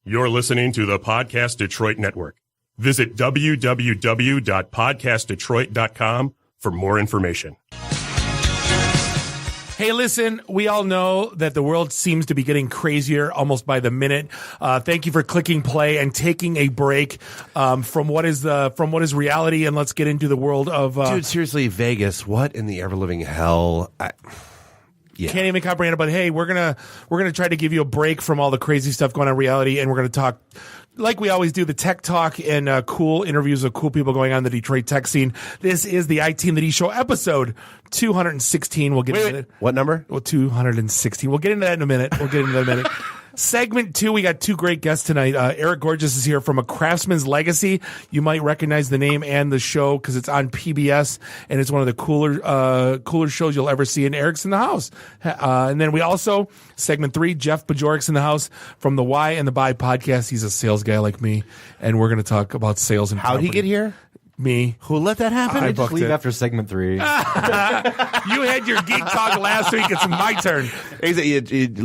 You're listening to the Podcast Detroit Network. Visit www.podcastdetroit.com for more information. Hey, listen, we all know that the world seems to be getting crazier almost by the minute. Thank you for clicking play and taking a break from what is reality, and let's get into the world of dude, seriously, Vegas, what in the ever-living hell? Yeah. Can't even comprehend it, but hey, we're gonna try to give you a break from all the crazy stuff going on in reality, and we're gonna talk like we always do, the tech talk and cool interviews of cool people going on in the Detroit tech scene. This is the IT and the D Show, episode 216. We'll get into it. What number? Well, 216. We'll get into that in a minute. Segment 2, we got two great guests tonight. Eric Gorgeous is here from A Craftsman's Legacy. You might recognize the name and the show because it's on PBS, and it's one of the cooler shows you'll ever see. And Eric's in the house. And then we also, segment 3, Jeff Bajorik's in the house from the Why and the Buy podcast. He's a sales guy like me, and we're going to talk about sales and how'd he get here? Me. Who let that happen? I just leave after segment 3. You had your geek talk last week. It's my turn.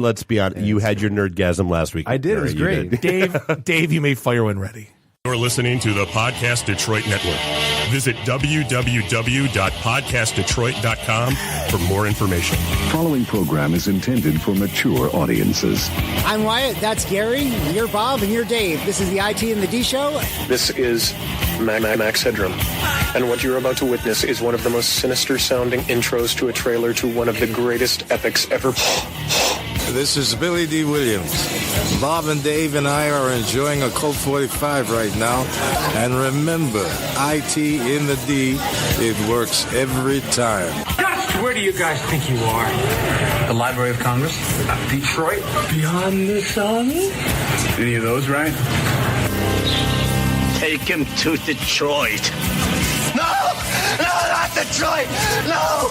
Let's be honest. You had your nerdgasm last week. I did. It was great. Dave, you may fire when ready. You're listening to the Podcast Detroit Network. Visit www.podcastdetroit.com for more information. Following program is intended for mature audiences. I'm Wyatt, that's Gary, you're Bob, and you're Dave. This is the IT and the D Show. This is Max Headroom, and what you're about to witness is one of the most sinister-sounding intros to a trailer to one of the greatest epics ever. This is Billy D. Williams. Bob and Dave and I are enjoying a Colt 45 right now. And remember, IT in the D, it works every time. Where do you guys think you are? The Library of Congress? Detroit? Beyond the sun? Any of those right? Take him to Detroit. No, not Detroit. No,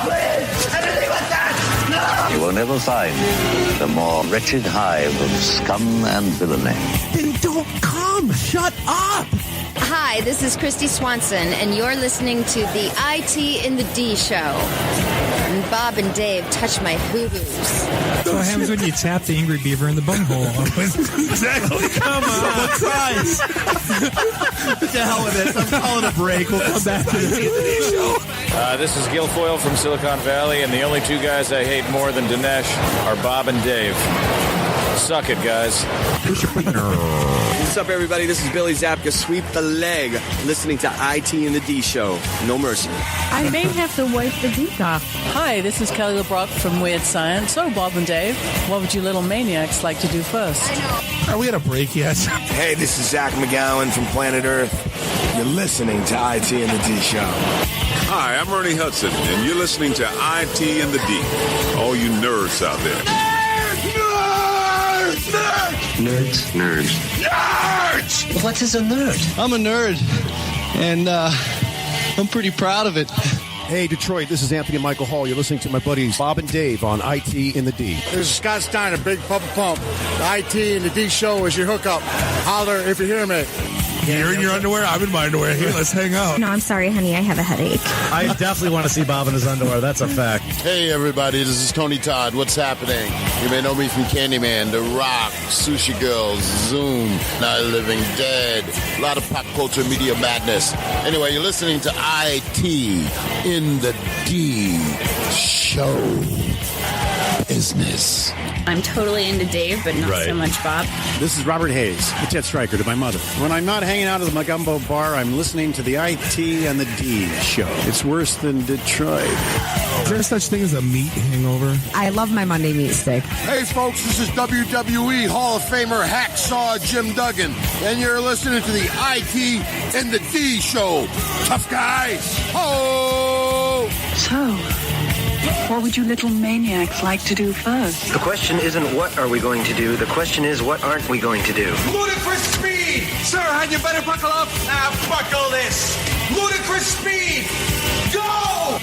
please. Anything but that. No. You will never find the more wretched hive of scum and villainy. Then don't come. Shut up. Hi, this is Christy Swanson, and you're listening to the IT in the D Show. And Bob and Dave touch my hoodoos. That's what happens when you tap the angry beaver in the bunghole. Exactly. Come on. Christ. What the hell with this? I'm calling a break. We'll come back to the D Show. This is Guilfoyle from Silicon Valley, and the only two guys I hate more than Dinesh are Bob and Dave. Suck it, guys. What's up, everybody? This is Billy Zapka. Sweep the leg. Listening to IT and the D Show. No mercy. I may have to wipe the geek off. Hi, this is Kelly LeBrock from Weird Science. So, Bob and Dave, what would you little maniacs like to do first? Are we at a break yet? Hey, this is Zach McGowan from Planet Earth. You're listening to IT and the D Show. Hi, I'm Ernie Hudson, and you're listening to IT and the D. All you nerds out there. Nerds. What is a nerd? I'm a nerd, and I'm pretty proud of it. Hey, Detroit, this is Anthony Michael Hall. You're listening to my buddies Bob and Dave on IT in the D. This is Scott Steiner, Big Pump Pump. The IT in the D Show is your hookup. Holler if you hear me. You're in your underwear? I'm in my underwear. Here, let's hang out. No, I'm sorry, honey. I have a headache. I definitely want to see Bob in his underwear. That's a fact. Hey, everybody. This is Tony Todd. What's happening? You may know me from Candyman, The Rock, Sushi Girls, Zoom, Night of the Living Dead. A lot of pop culture media madness. Anyway, you're listening to IT in the D Show. Business. I'm totally into Dave, but not so much Bob. This is Robert Hayes, the Ted Stryker to my mother. When I'm not hanging out at the Magumbo bar, I'm listening to the IT and the D Show. It's worse than Detroit. Is there such thing as a meat hangover? I love my Monday meat steak. Hey, folks, this is WWE Hall of Famer Hacksaw Jim Duggan, and you're listening to the IT and the D Show. Tough guys. Ho! So, what would you little maniacs like to do first? The question isn't what are we going to do, the question is what aren't we going to do. Ludicrous speed! Sir, had you better buckle up? Now buckle this! Ludicrous speed! Go!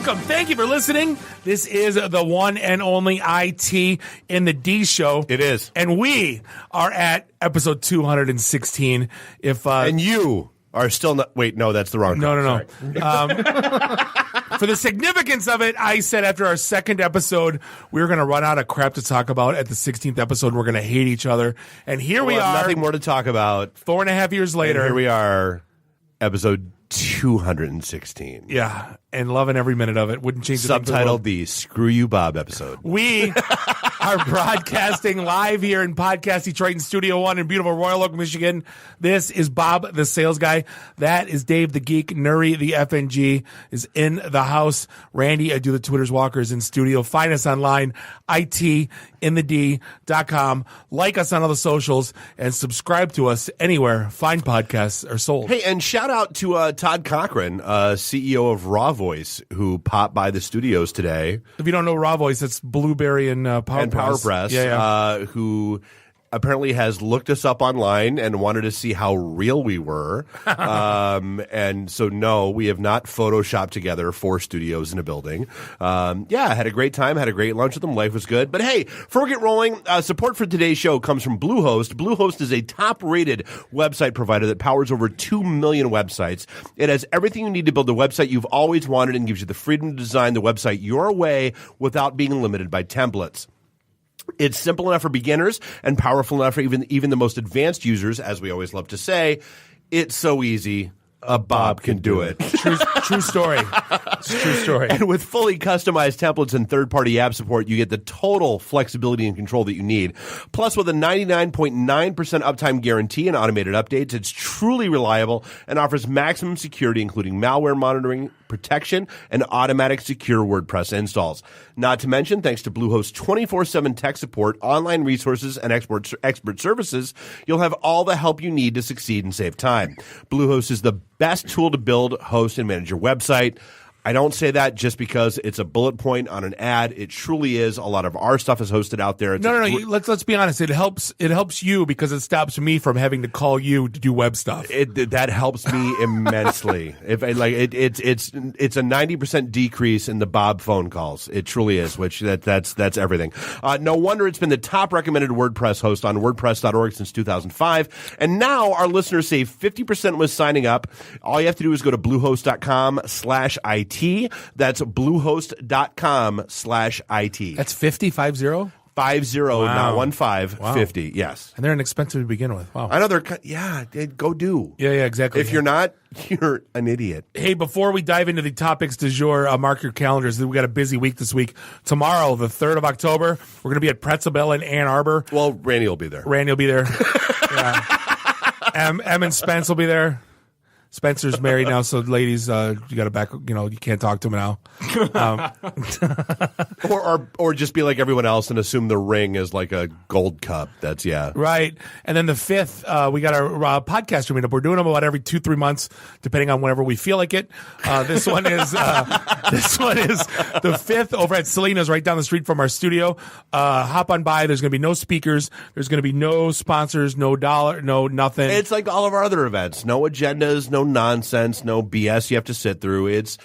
Welcome. Thank you for listening. This is the one and only IT in the D show. It is. And we are at episode 216. And you are still not. Wait, no, that's the wrong. No. For the significance of it, I said after our second episode, we were going to run out of crap to talk about. At the 16th episode, we're going to hate each other. And here we are. Nothing more to talk about. 4.5 years later. And here we are, episode 216. Yeah, and loving every minute of it. Wouldn't change the Subtitled the Screw You Bob episode. We are broadcasting live here in Podcast Detroit in Studio 1 in beautiful Royal Oak, Michigan. This is Bob, the sales guy. That is Dave, the geek. Nuri, the FNG, is in the house. Randy, I do the Twitters Walkers in studio. Find us online, itinthed.com. Like us on all the socials and subscribe to us anywhere fine podcasts are sold. Hey, and shout out to Todd Cochran, CEO of Raw Voice, who popped by the studios today. If you don't know Raw Voice, it's Blueberry and PowerPress. Yeah. Who apparently has looked us up online and wanted to see how real we were. And so, no, we have not photoshopped together 4 studios in a building. Yeah, had a great time, had a great lunch with them. Life was good. But hey, before we get rolling, support for today's show comes from Bluehost. Bluehost is a top-rated website provider that powers over 2 million websites. It has everything you need to build the website you've always wanted and gives you the freedom to design the website your way without being limited by templates. It's simple enough for beginners and powerful enough for even the most advanced users, as we always love to say. It's so easy. A Bob can do it. True story. It's a true story. And with fully customized templates and third-party app support, you get the total flexibility and control that you need. Plus, with a 99.9% uptime guarantee and automated updates, it's truly reliable and offers maximum security, including malware monitoring, protection, and automatic secure WordPress installs. Not to mention, thanks to Bluehost's 24/7 tech support, online resources, and expert services, you'll have all the help you need to succeed and save time. Bluehost is the best tool to build, host, and manage your website. I don't say that just because it's a bullet point on an ad. It truly is. A lot of our stuff is hosted out there. No. Let's be honest. It helps you because it stops me from having to call you to do web stuff. That helps me immensely. It's a 90% decrease in the Bob phone calls. It truly is. Which that's everything. No wonder it's been the top recommended WordPress host on WordPress.org since 2005. And now our listeners save 50% with signing up. All you have to do is go to bluehost.com/IT. That's bluehost.com/IT. That's 50, 50? 50, not 15, 50, yes. And they're inexpensive to begin with. Wow. I know go do. Yeah, exactly. If you're not, you're an idiot. Hey, before we dive into the topics du jour, mark your calendars. We got a busy week this week. Tomorrow, the 3rd of October, we're going to be at Pretzelbell in Ann Arbor. Well, Randy will be there. Yeah. Em and Spence will be there. Spencer's married now, so ladies, you got to back. You can't talk to him now. Or just be like everyone else and assume the ring is like a gold cup. That's right. And then the 5th, we got our podcast meetup. We're doing them about every 2-3 months, depending on whenever we feel like it. This one is the 5th over at Selena's, right down the street from our studio. Hop on by. There's going to be no speakers. There's going to be no sponsors, no dollar, no nothing. It's like all of our other events. No agendas, no nonsense, no BS you have to sit through. And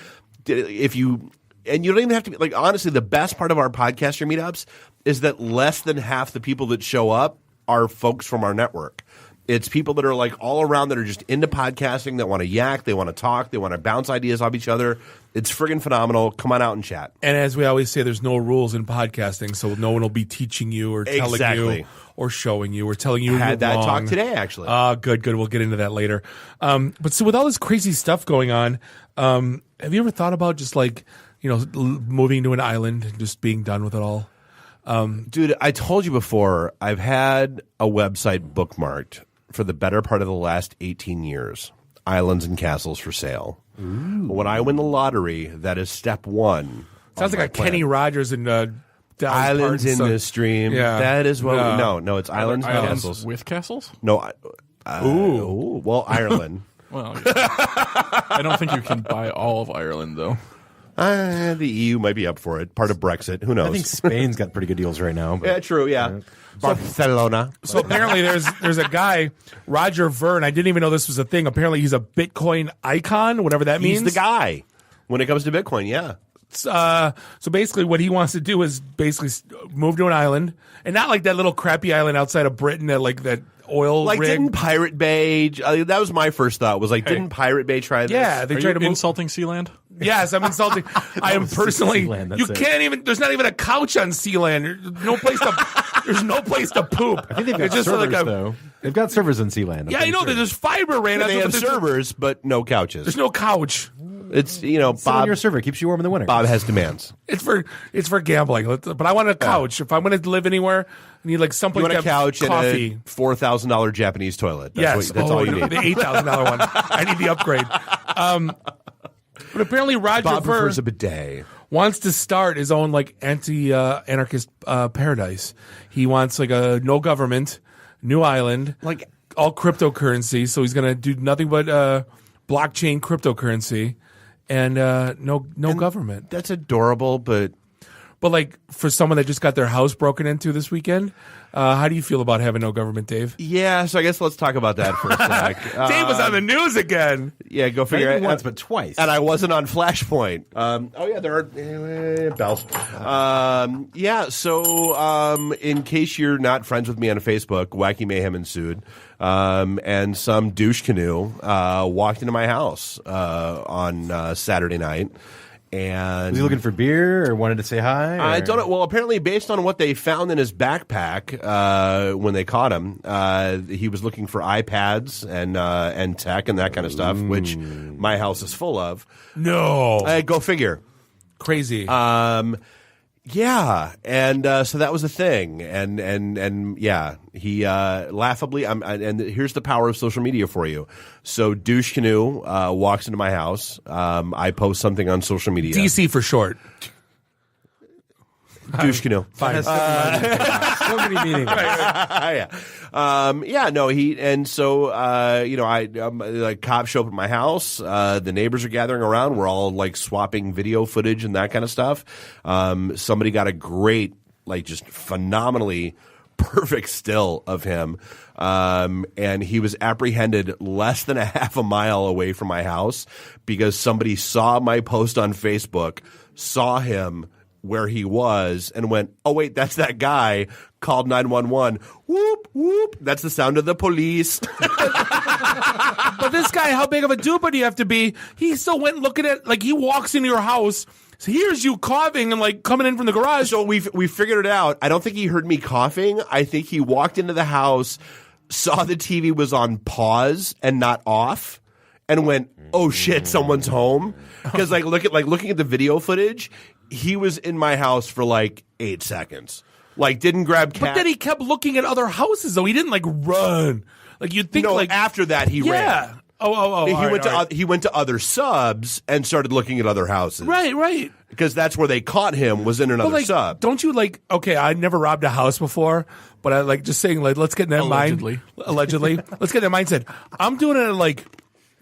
you don't even have to be like, honestly, the best part of our podcaster meetups is that less than half the people that show up are folks from our network. It's people that are like all around that are just into podcasting, that want to yak, they want to talk, they want to bounce ideas off each other. It's friggin' phenomenal. Come on out and chat. And as we always say, there's no rules in podcasting, so no one will be teaching you or telling you or showing you or telling you. Had that wrong. talk today, actually. Good. We'll get into that later. But so with all this crazy stuff going on, have you ever thought about just like, moving to an island and just being done with it all? Dude, I told you before, I've had a website bookmarked for the better part of the last 18 years. Islands and castles for sale. Ooh. When I win the lottery, that is step one. Sounds like a plan. Kenny Rogers and Islands in the Stream. Yeah. That is what no, it's Islands and Castles. With castles? No. Well, Ireland. Well, I don't think you can buy all of Ireland, though. The EU might be up for it. Part of Brexit. Who knows? I think Spain's got pretty good deals right now. But, yeah, true. Yeah. Barcelona. So apparently there's a guy, Roger Verne. I didn't even know this was a thing. Apparently he's a Bitcoin icon, whatever that means. He's the guy when it comes to Bitcoin, yeah. So basically, what he wants to do is basically move to an island, and not like that little crappy island outside of Britain that like that oil like rig. didn't Pirate Bay? That was my first thought. Was like, didn't Pirate Bay try this? Yeah, they tried to move. Insulting Sealand? Yes, I'm insulting. I am personally. Sealand, that's You it. can't even. There's not even a couch on Sealand. There's no place to. There's no place to poop. I think they've got It's just servers, like a, though. They've got servers in Sealand. Yeah, I know that there's fiber ran. They have servers, but no couches. There's no couch. It's Sit on Bob. your server keeps you warm in the winter. Bob has demands. It's for gambling. But I want a couch. If I'm going to live anywhere, I need like someplace You want to a have couch coffee. and a $4,000 Japanese toilet. That's Yes, that's all you the need. $8,000 one. I need the upgrade. But apparently, Roger Bob Ver prefers a bidet. wants to start his own like anti-anarchist paradise. He wants like a no government, new island, like all cryptocurrency. So he's gonna do nothing but blockchain cryptocurrency and no government. That's adorable, but like for someone that just got their house broken into this weekend, how do you feel about having no government, Dave? yeah. So I guess let's talk about that for a sec. Dave was on the news again. Yeah, go figure Not it even out. once, but twice. And I wasn't on Flashpoint. There are bells. Yeah, so in case you're not friends with me on Facebook, Wacky Mayhem ensued. And some douche canoe walked into my house on Saturday night. And Was he looking for beer or wanted to say hi? I or- don't know. Well, apparently, based on what they found in his backpack when they caught him, he was looking for iPads and tech and that kind of stuff, which my house is full of. No, Go figure. Crazy. Yeah, and so that was a thing, and yeah, he laughably. And here's the power of social media for you. So douche canoe walks into my house. I post something on social media. DC for short. Douche canoe. Fine. So many meanings. Yeah. No. Like cops show up at my house. The neighbors are gathering around. We're all like swapping video footage and that kind of stuff. Somebody got a great, like, just phenomenally perfect still of him. And he was apprehended less than a half a mile away from my house because somebody saw my post on Facebook, saw him where he was, and went, oh, wait, that's that guy, called 911. Whoop, whoop. That's the sound of the police. But this guy, how big of a duper do you have to be? He still went looking at, like, he walks into your house, hears you coughing and, like, coming in from the garage. So we figured it out. I don't think he heard me coughing. I think he walked into the house, saw the TV was on pause and not off, and went, oh, shit, someone's home. Because, looking at the video footage, he was in my house for, 8 seconds. Didn't grab cat. But then he kept looking at other houses, though. He didn't, run. You'd think, after that, he ran. Oh. He went to other subs and started looking at other houses. Right. Because that's where they caught him, was in another sub. Don't you okay, I never robbed a house before, but I just saying, let's get in that Allegedly. Allegedly. Let's get in that mindset. I'm doing it at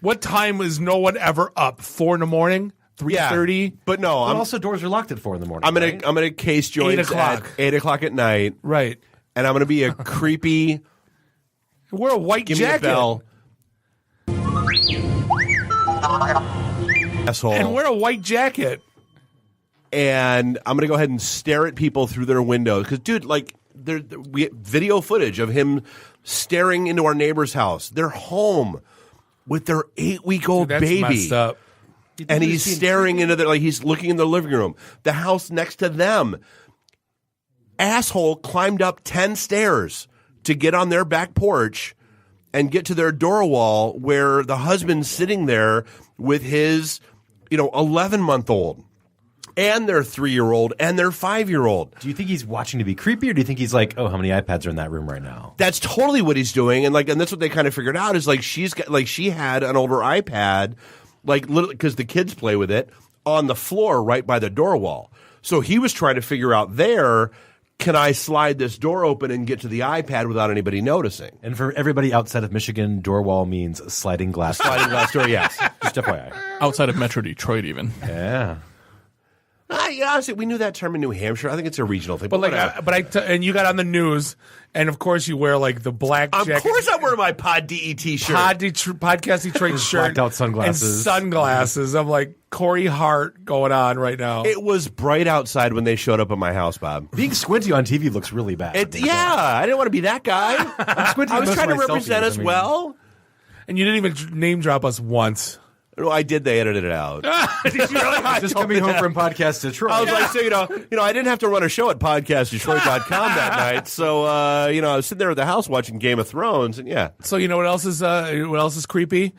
what time is no one ever up? 4 in the morning? 3:30? But no, But also doors are locked at 4 in the morning. I'm gonna case joints 8 o'clock. at 8 o'clock at night. Right. And I'm gonna be a creepy. Wear a white Give jacket. me a bell. Asshole. And wear a white jacket. And I'm gonna go ahead and stare at people through their windows because, dude, we have video footage of him staring into our neighbor's house. They're home with their 8-week-old Dude, that's baby. messed up. And he's staring into he's looking in the living room. The house next to them. Asshole climbed up 10 stairs to get on their back porch and get to their door wall where the husband's sitting there with his, 11-month-old and their 3-year-old and their 5-year-old. Do you think he's watching to be creepy, or do you think he's like, oh, how many iPads are in that room right now? That's totally what he's doing. And that's what they kind of figured out is she had an older iPad, because the kids play with it, on the floor right by the door wall. So he was trying to figure out can I slide this door open and get to the iPad without anybody noticing? And for everybody outside of Michigan, door wall means a sliding glass. Sliding glass door, yes. Just FYI. Outside of Metro Detroit, even. Yeah. Honestly, we knew that term in New Hampshire. I think it's a regional thing. But and you got on the news, and of course you wear the black jacket. Of course I'm wearing my Pod DET shirt. Podcast Detroit shirt. Blacked out sunglasses. And sunglasses. I'm like, Corey Hart going on right now. It was bright outside when they showed up at my house, Bob. Being squinty on TV looks really bad. I didn't want to be that guy. I was trying to represent us well. And you didn't even name drop us once. No, I did. They edited it out. Did you really? Just coming home from Podcast Detroit. I was like, so, I didn't have to run a show at podcastdetroit.com that night. So, I was sitting there at the house watching Game of Thrones, and yeah. So you know what else is creepy?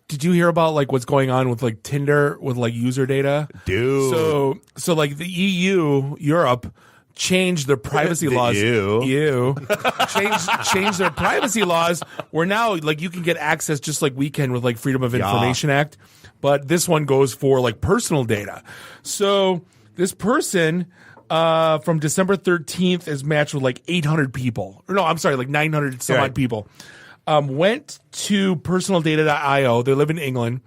Did you hear about like what's going on with like Tinder with like user data? Dude. So like the EU, Europe, changed their privacy laws. Changed their privacy laws where now like you can get access just like we can with like Freedom of Information Act, but this one goes for like personal data. So this person from December 13th is matched with like 800 people. Or no, I'm sorry, like 900 some odd people. Went to personaldata.io. They live in England,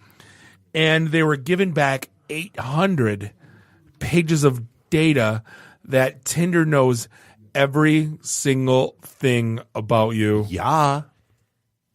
and they were given back 800 pages of data that Tinder knows every single thing about you. Yeah.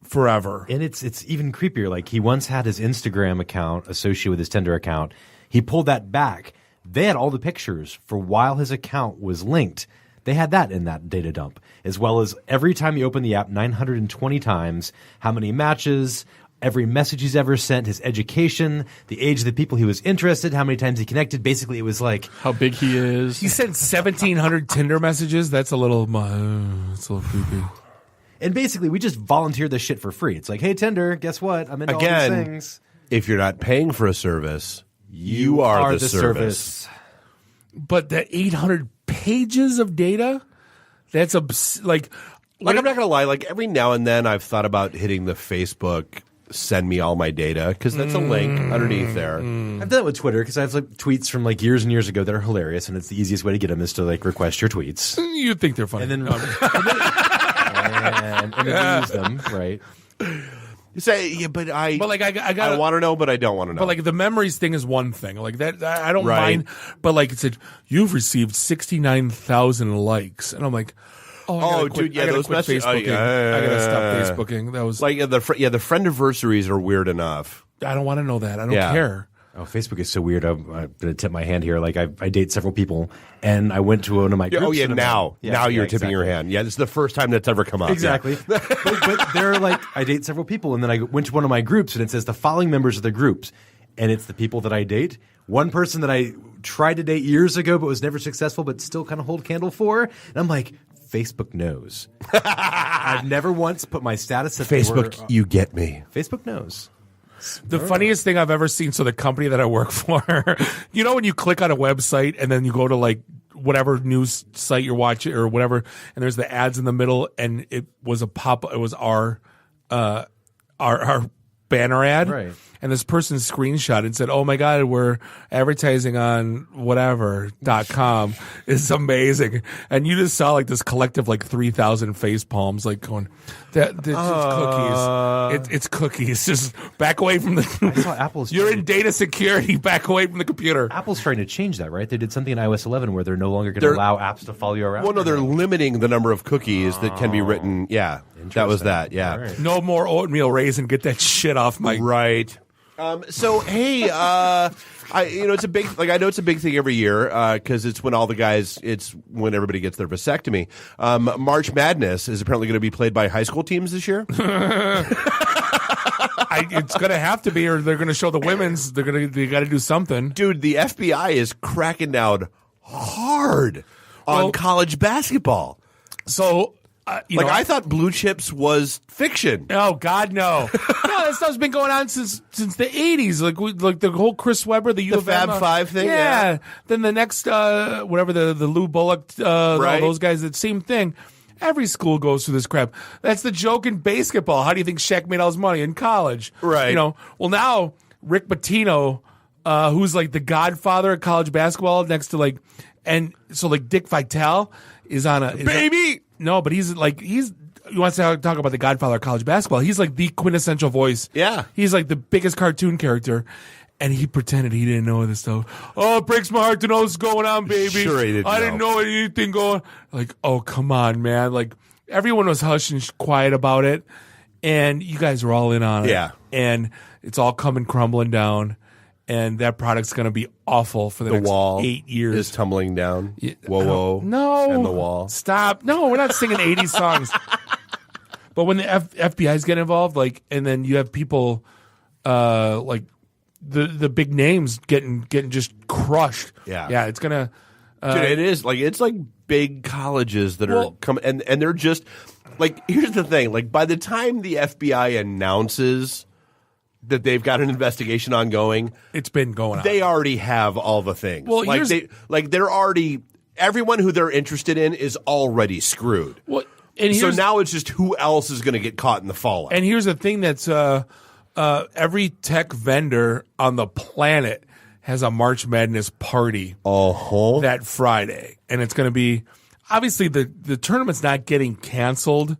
Forever. And it's even creepier. Like, he once had his Instagram account associated with his Tinder account. He pulled that back. They had all the pictures for while his account was linked. They had that in that data dump, as well as every time you open the app 920 times, how many matches, every message he's ever sent, his education, the age of the people he was interested, how many times he connected. Basically, it was like how big he is. He sent 1,700 Tinder messages. That's a little creepy. And basically, we just volunteer this shit for free. It's like, hey, Tinder, guess what? I'm into all these things. If you're not paying for a service, you are the service. But that 800 pages of data, that's like I'm not gonna lie. Like every now and then, I've thought about hitting the Facebook "send me all my data" because that's a link underneath there. I've done it with Twitter because I have like tweets from like years and years ago that are hilarious, and it's the easiest way to get them is to like request your tweets. You think they're funny, and then and then use them, right? You say, yeah, but I want to know, but I don't want to know. But like the memories thing is one thing. Like that, I don't Right. mind. But like it said, you've received 69,000 likes, and I'm like, Oh, dude, yeah, those messages. Facebooking. I gotta stop Facebooking. That was like the friend-iversaries are weird enough. I don't want to know that. I don't Yeah. care. Oh, Facebook is so weird. I'm going to tip my hand here. Like, I date several people, and I went to one of my groups. Oh, yeah, and now you're tipping exactly. your hand. Yeah, this is the first time that's ever come up. Exactly. Yeah. but they're like, I date several people, and then I went to one of my groups, and it says the following members of the groups, and it's the people that I date. One person that I tried to date years ago, but was never successful, but still kind of hold candle for. And I'm like, Facebook knows. I've never once put my status that Facebook, you get me. Facebook knows. The funniest thing I've ever seen. So the company that I work for, you know, when you click on a website and then you go to like whatever news site you're watching or whatever, and there's the ads in the middle, and it was it was our banner ad. Right. And this person screenshot and said, "Oh my God, we're advertising on whatever.com. It's amazing." And you just saw like this collective like 3,000 face palms like going, it's cookies. It's cookies. Just back away from the. I saw Apple's. You're in data security. Back away from the computer. Apple's trying to change that, right? They did something in iOS 11 where they're no longer going to allow apps to follow you around. Well, no, they're limiting the number of cookies that can be written. Yeah, that was that. Yeah. Right. No more oatmeal raisin. Get that shit off my. Right. So hey, it's a big I know it's a big thing every year because it's when all the guys. It's when everybody gets their vasectomy. March Madness is apparently going to be played by high school teams this year. It's going to have to be, or they're going to show the women's. They got to do something, dude. The FBI is cracking down hard on college basketball. So. I thought Blue Chips was fiction. Oh God, no! No, that stuff's been going on since the '80s. Like the whole Chris Webber, the U of M, Fab Five thing. Yeah. Then the next, whatever the Lou Bullock, all those guys, the same thing. Every school goes through this crap. That's the joke in basketball. How do you think Shaq made all his money in college? Right. Well now Rick Pitino, who's like the godfather of college basketball, next to Dick Vitale is on a baby. No, but he wants to talk about the godfather of college basketball. He's like the quintessential voice. Yeah. He's like the biggest cartoon character. And he pretended he didn't know this stuff. Oh, it breaks my heart to know what's going on, baby. Sure he didn't I didn't know anything going. Like, oh, come on, man. Like, everyone was hush and quiet about it. And you guys were all in on it. Yeah. And it's all coming crumbling down. and that product's going to be awful for the next wall 8 years. is tumbling down. Whoa. No. And the wall. Stop. No, we're not singing 80s songs. But when the FBI's get involved, like, and then you have people like the big names getting just crushed. Yeah, it's gonna. Dude, it is like it's like big colleges that are coming, and they're just like. Here's the thing: like by the time the FBI announces that they've got an investigation ongoing, it's been going on. They already have all the things. Well, they're already everyone who they're interested in is already screwed. Well, so now it's just who else is going to get caught in the fallout. And here's the thing: that's every tech vendor on the planet has a March Madness party that Friday, and it's going to be obviously the tournament's not getting canceled.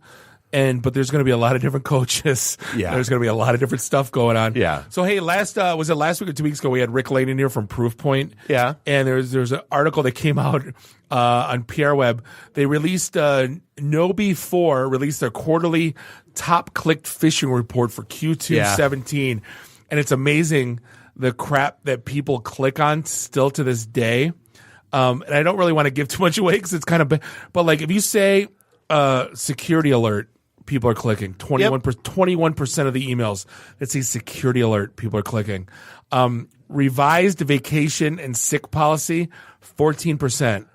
But there's going to be a lot of different coaches. Yeah. There's going to be a lot of different stuff going on. Yeah. So, hey, was it last week or 2 weeks ago, we had Rick Lane in here from Proofpoint. Yeah. And there's an article that came out on PR Web. They released, Nobi4 released their quarterly top clicked phishing report for Q2 17. And it's amazing the crap that people click on still to this day. And I don't really want to give too much away because it's kind of, but like if you say security alert, people are clicking. 21% of the emails that say security alert, people are clicking. Revised vacation and sick policy, 14%.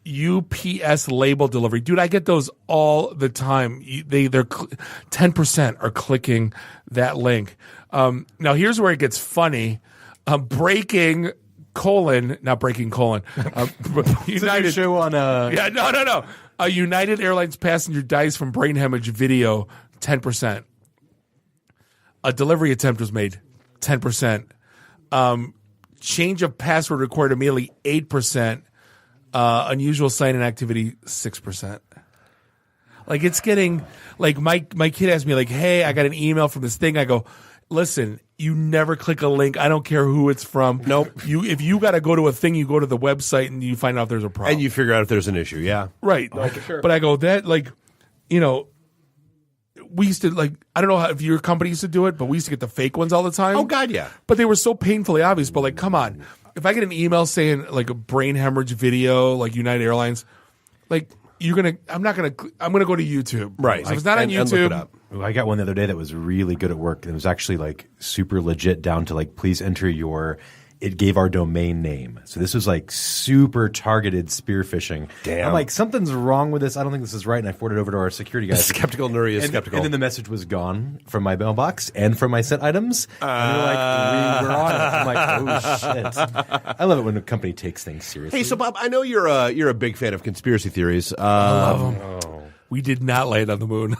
UPS label delivery. Dude, I get those all the time. They're 10% are clicking that link. Now here's where it gets funny. Not breaking colon. United show on no. A United Airlines passenger dies from brain hemorrhage video, 10%. A delivery attempt was made, 10%. Change of password required immediately, 8%. Unusual sign-in activity, 6%. Like it's getting like my kid asked me like, hey, I got an email from this thing. I go, listen, you never click a link. I don't care who it's from. Nope. If you got to go to a thing, you go to the website and you find out there's a problem. And you figure out if there's an issue. Yeah. Right. But I go that like, we used to like, I don't know if your company used to do it, but we used to get the fake ones all the time. Oh God, yeah. But they were so painfully obvious. But like, come on, if I get an email saying like a brain hemorrhage video, like United Airlines, like I'm going to go to YouTube. Right. So if it's not on YouTube. Look it up. Ooh, I got one the other day that was really good at work. It was actually like super legit down to like, please enter it gave our domain name. So this was like super targeted spear phishing. Damn. I'm like, something's wrong with this. I don't think this is right. And I forwarded it over to our security guys. Skeptical Nuri is skeptical. And then the message was gone from my mailbox and from my sent items. And we were on it. I'm like, oh shit. I love it when a company takes things seriously. Hey, so Bob, I know you're a big fan of conspiracy theories. I love them. We did not land on the moon.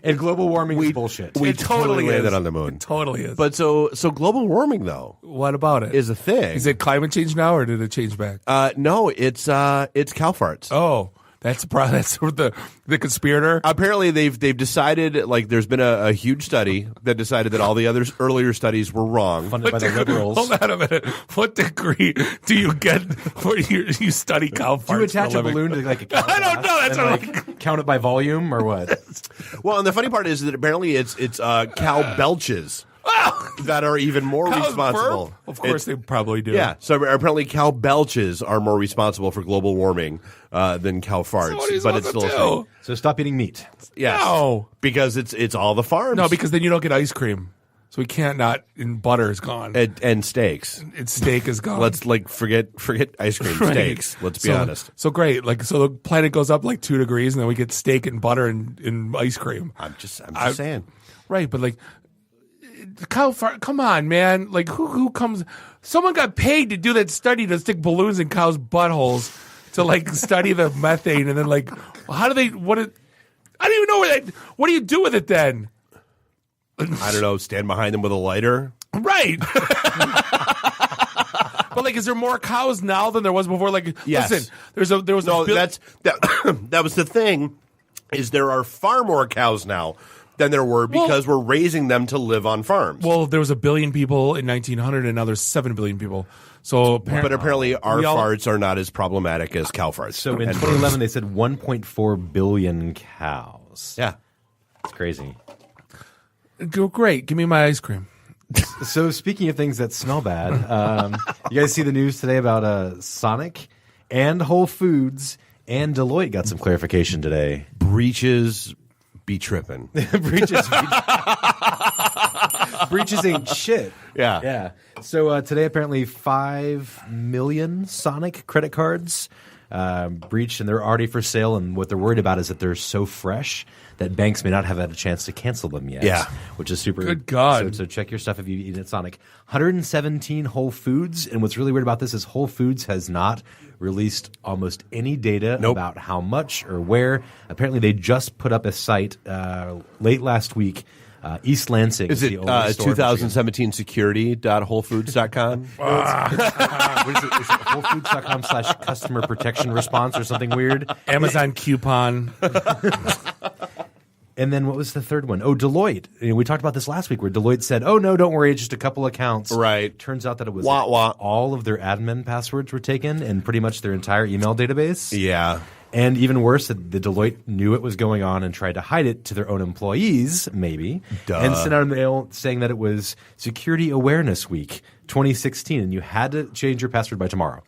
And global warming is bullshit. We totally landed is. on the moon. It totally is. But so global warming though. What about it? Is a thing. Is it climate change now, or did it change back? No, it's cow farts. Oh, that's the conspirator. Apparently, they've decided like there's been a huge study that decided that all the earlier studies were wrong. Funded by the liberals. Hold on a minute. What degree do you get when you study cow farts? Do you attach a balloon to like a cow? I don't know. That's what like, count it by volume or what? Well, and the funny part is that apparently it's cow belches. That are even more responsible. Burp? Of course, they probably do. Yeah. So apparently, cow belches are more responsible for global warming than cow farts. But it's still a thing. So stop eating meat. Yes. No, because it's all the farms. No, because then you don't get ice cream. So we can't not. And butter is gone. And steaks. And steak is gone. Let's like forget ice cream. Right. Steaks. Let's be honest. So great. Like so, the planet goes up like 2 degrees, and then we get steak and butter and ice cream. I'm just saying. Right, but like. Cow fart, come on, man. Like, who comes? Someone got paid to do that study to stick balloons in cows' buttholes to, like, study the methane. And then, like, how do they, I don't even know what do you do with it then? I don't know, stand behind them with a lighter? Right. But, like, is there more cows now than there was before? Like, yes. Listen, there was that was the thing, is there are far more cows now than there were because we're raising them to live on farms. Well, there was 1 billion people in 1900, and now there's 7 billion people. So, but apparently our farts are not as problematic as cow farts. So in 2011, they said 1.4 billion cows. Yeah, it's crazy. Go great. Give me my ice cream. So speaking of things that smell bad, you guys see the news today about Sonic and Whole Foods and Deloitte got some clarification today. Breaches be tripping. Breaches ain't shit. Yeah. Yeah. So today, apparently 5 million Sonic credit cards breached, and they're already for sale. And what they're worried about is that they're so fresh that banks may not have had a chance to cancel them yet. Yeah. Which is super. Good God. So check your stuff if you eat at Sonic. 117 Whole Foods. And what's really weird about this is Whole Foods has not released almost any data about how much or where. Apparently, they just put up a site late last week. East Lansing is it the only store 2017 security.wholefoods.com? What is it? Is it wholefoods.com/customer protection response or something weird? Amazon coupon. And then what was the third one? Oh, Deloitte. We talked about this last week where Deloitte said, oh, no, don't worry, just a couple accounts. Right. Turns out that it was Wah. all of their admin passwords were taken and pretty much their entire email database. Yeah. And even worse, the Deloitte knew it was going on and tried to hide it to their own employees, maybe. Duh. And sent out a mail saying that it was Security Awareness Week 2016 and you had to change your password by tomorrow.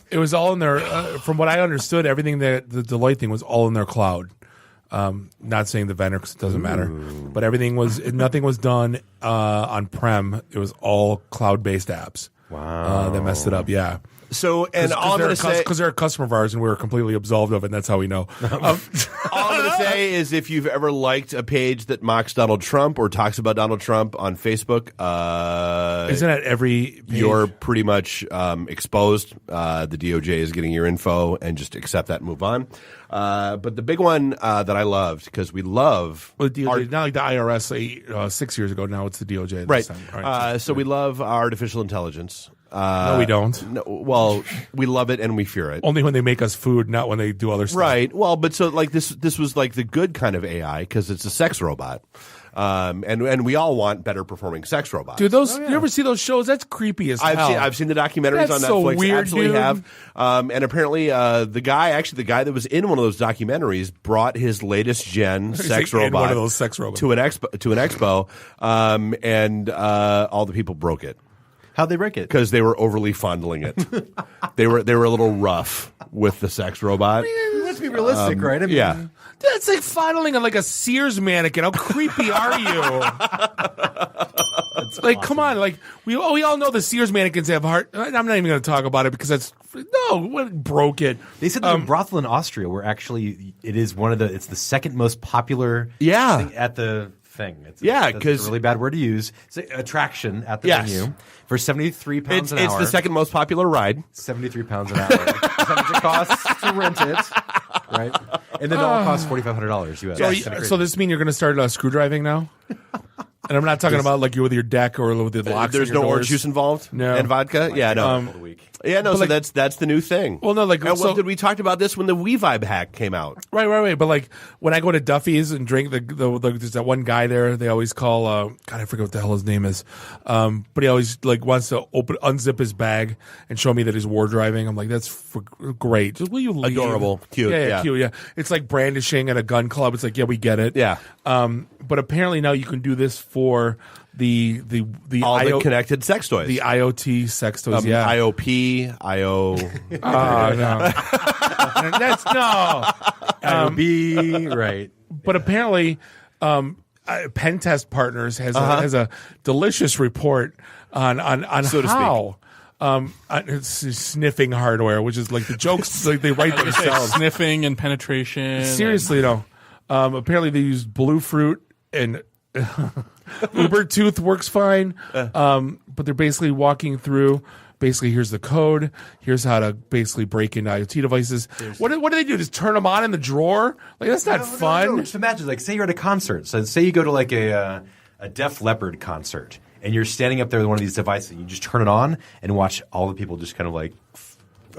It was all in their, from what I understood, everything that the Deloitte thing was all in their cloud. Not saying the vendor because it doesn't matter, but nothing was done on prem. It was all cloud-based apps. Wow. That messed it up. Yeah. So, and all I'm going to say, because they're a customer of ours and we were completely absolved of it, and that's how we know. all I'm going to say is if you've ever liked a page that mocks Donald Trump or talks about Donald Trump on Facebook, isn't that every page? You're pretty much exposed. The DOJ is getting your info, and just accept that and move on. But the big one that I loved, because we love the DOJ, not like the IRS 6 years ago. Now it's the DOJ. Right. Right. So we love artificial intelligence. No, we don't. No, well, we love it and we fear it. Only when they make us food, not when they do other stuff. Right. Well, but so like this was like the good kind of AI because it's a sex robot. And we all want better performing sex robots. Dude, you ever see those shows? That's creepy as hell. I've seen the documentaries on Netflix. So weird, absolutely dude. have. And apparently, the guy that was in one of those documentaries brought his latest gen sex robot, one of those sex robots, to an expo, and all the people broke it. How'd they break it? Because they were overly fondling it. They were a little rough with the sex robot. Let's be realistic, right? I mean, yeah. That's like fondling on like a Sears mannequin. How creepy are you? Like, come on. Like, we all know the Sears mannequins have heart. I'm not even going to talk about it because what broke it. They said that the brothel in Austria where actually it's the second most popular thing at the thing. It's a really bad word to use. It's an attraction at the venue for 73 pounds an hour. It's the second most popular ride. 73 pounds an hour. That's how much it costs to rent it. Right? And then it all costs $4,500 US. So this mean you're going to start screw driving now? And I'm not talking about like you with your deck or with the locks. There's no orange juice involved? No. And vodka? Yeah, no. Yeah, no, but so that's the new thing. Well, no, like, did we talk about this when the WeVibe hack came out? Right. But like when I go to Duffy's and drink, there's that one guy there. They always call God, I forget what the hell his name is. But he always like wants to unzip his bag and show me that he's war driving. I'm like, that's great. Just will you leave? Adorable, cute, yeah, cute, yeah. It's like brandishing at a gun club. It's like, yeah, we get it. Yeah. But apparently now you can do this for the the connected sex toys, the IoT sex toys, IOP, no, that's no IOB, right? But apparently, Pen Test Partners has a delicious report on so how. It's sniffing hardware, which is like the jokes, like they write themselves. Sniffing and penetration. Seriously, no. Apparently, they use Blue Fruit and Ubertooth works fine, but they're basically walking through. Basically, here's the code. Here's how to basically break into IoT devices. What do they do? Just turn them on in the drawer? Like that's not fun. No. Just imagine, like, say you're at a concert. So say you go to like a Def Leppard concert, and you're standing up there with one of these devices. And you just turn it on and watch all the people just kind of like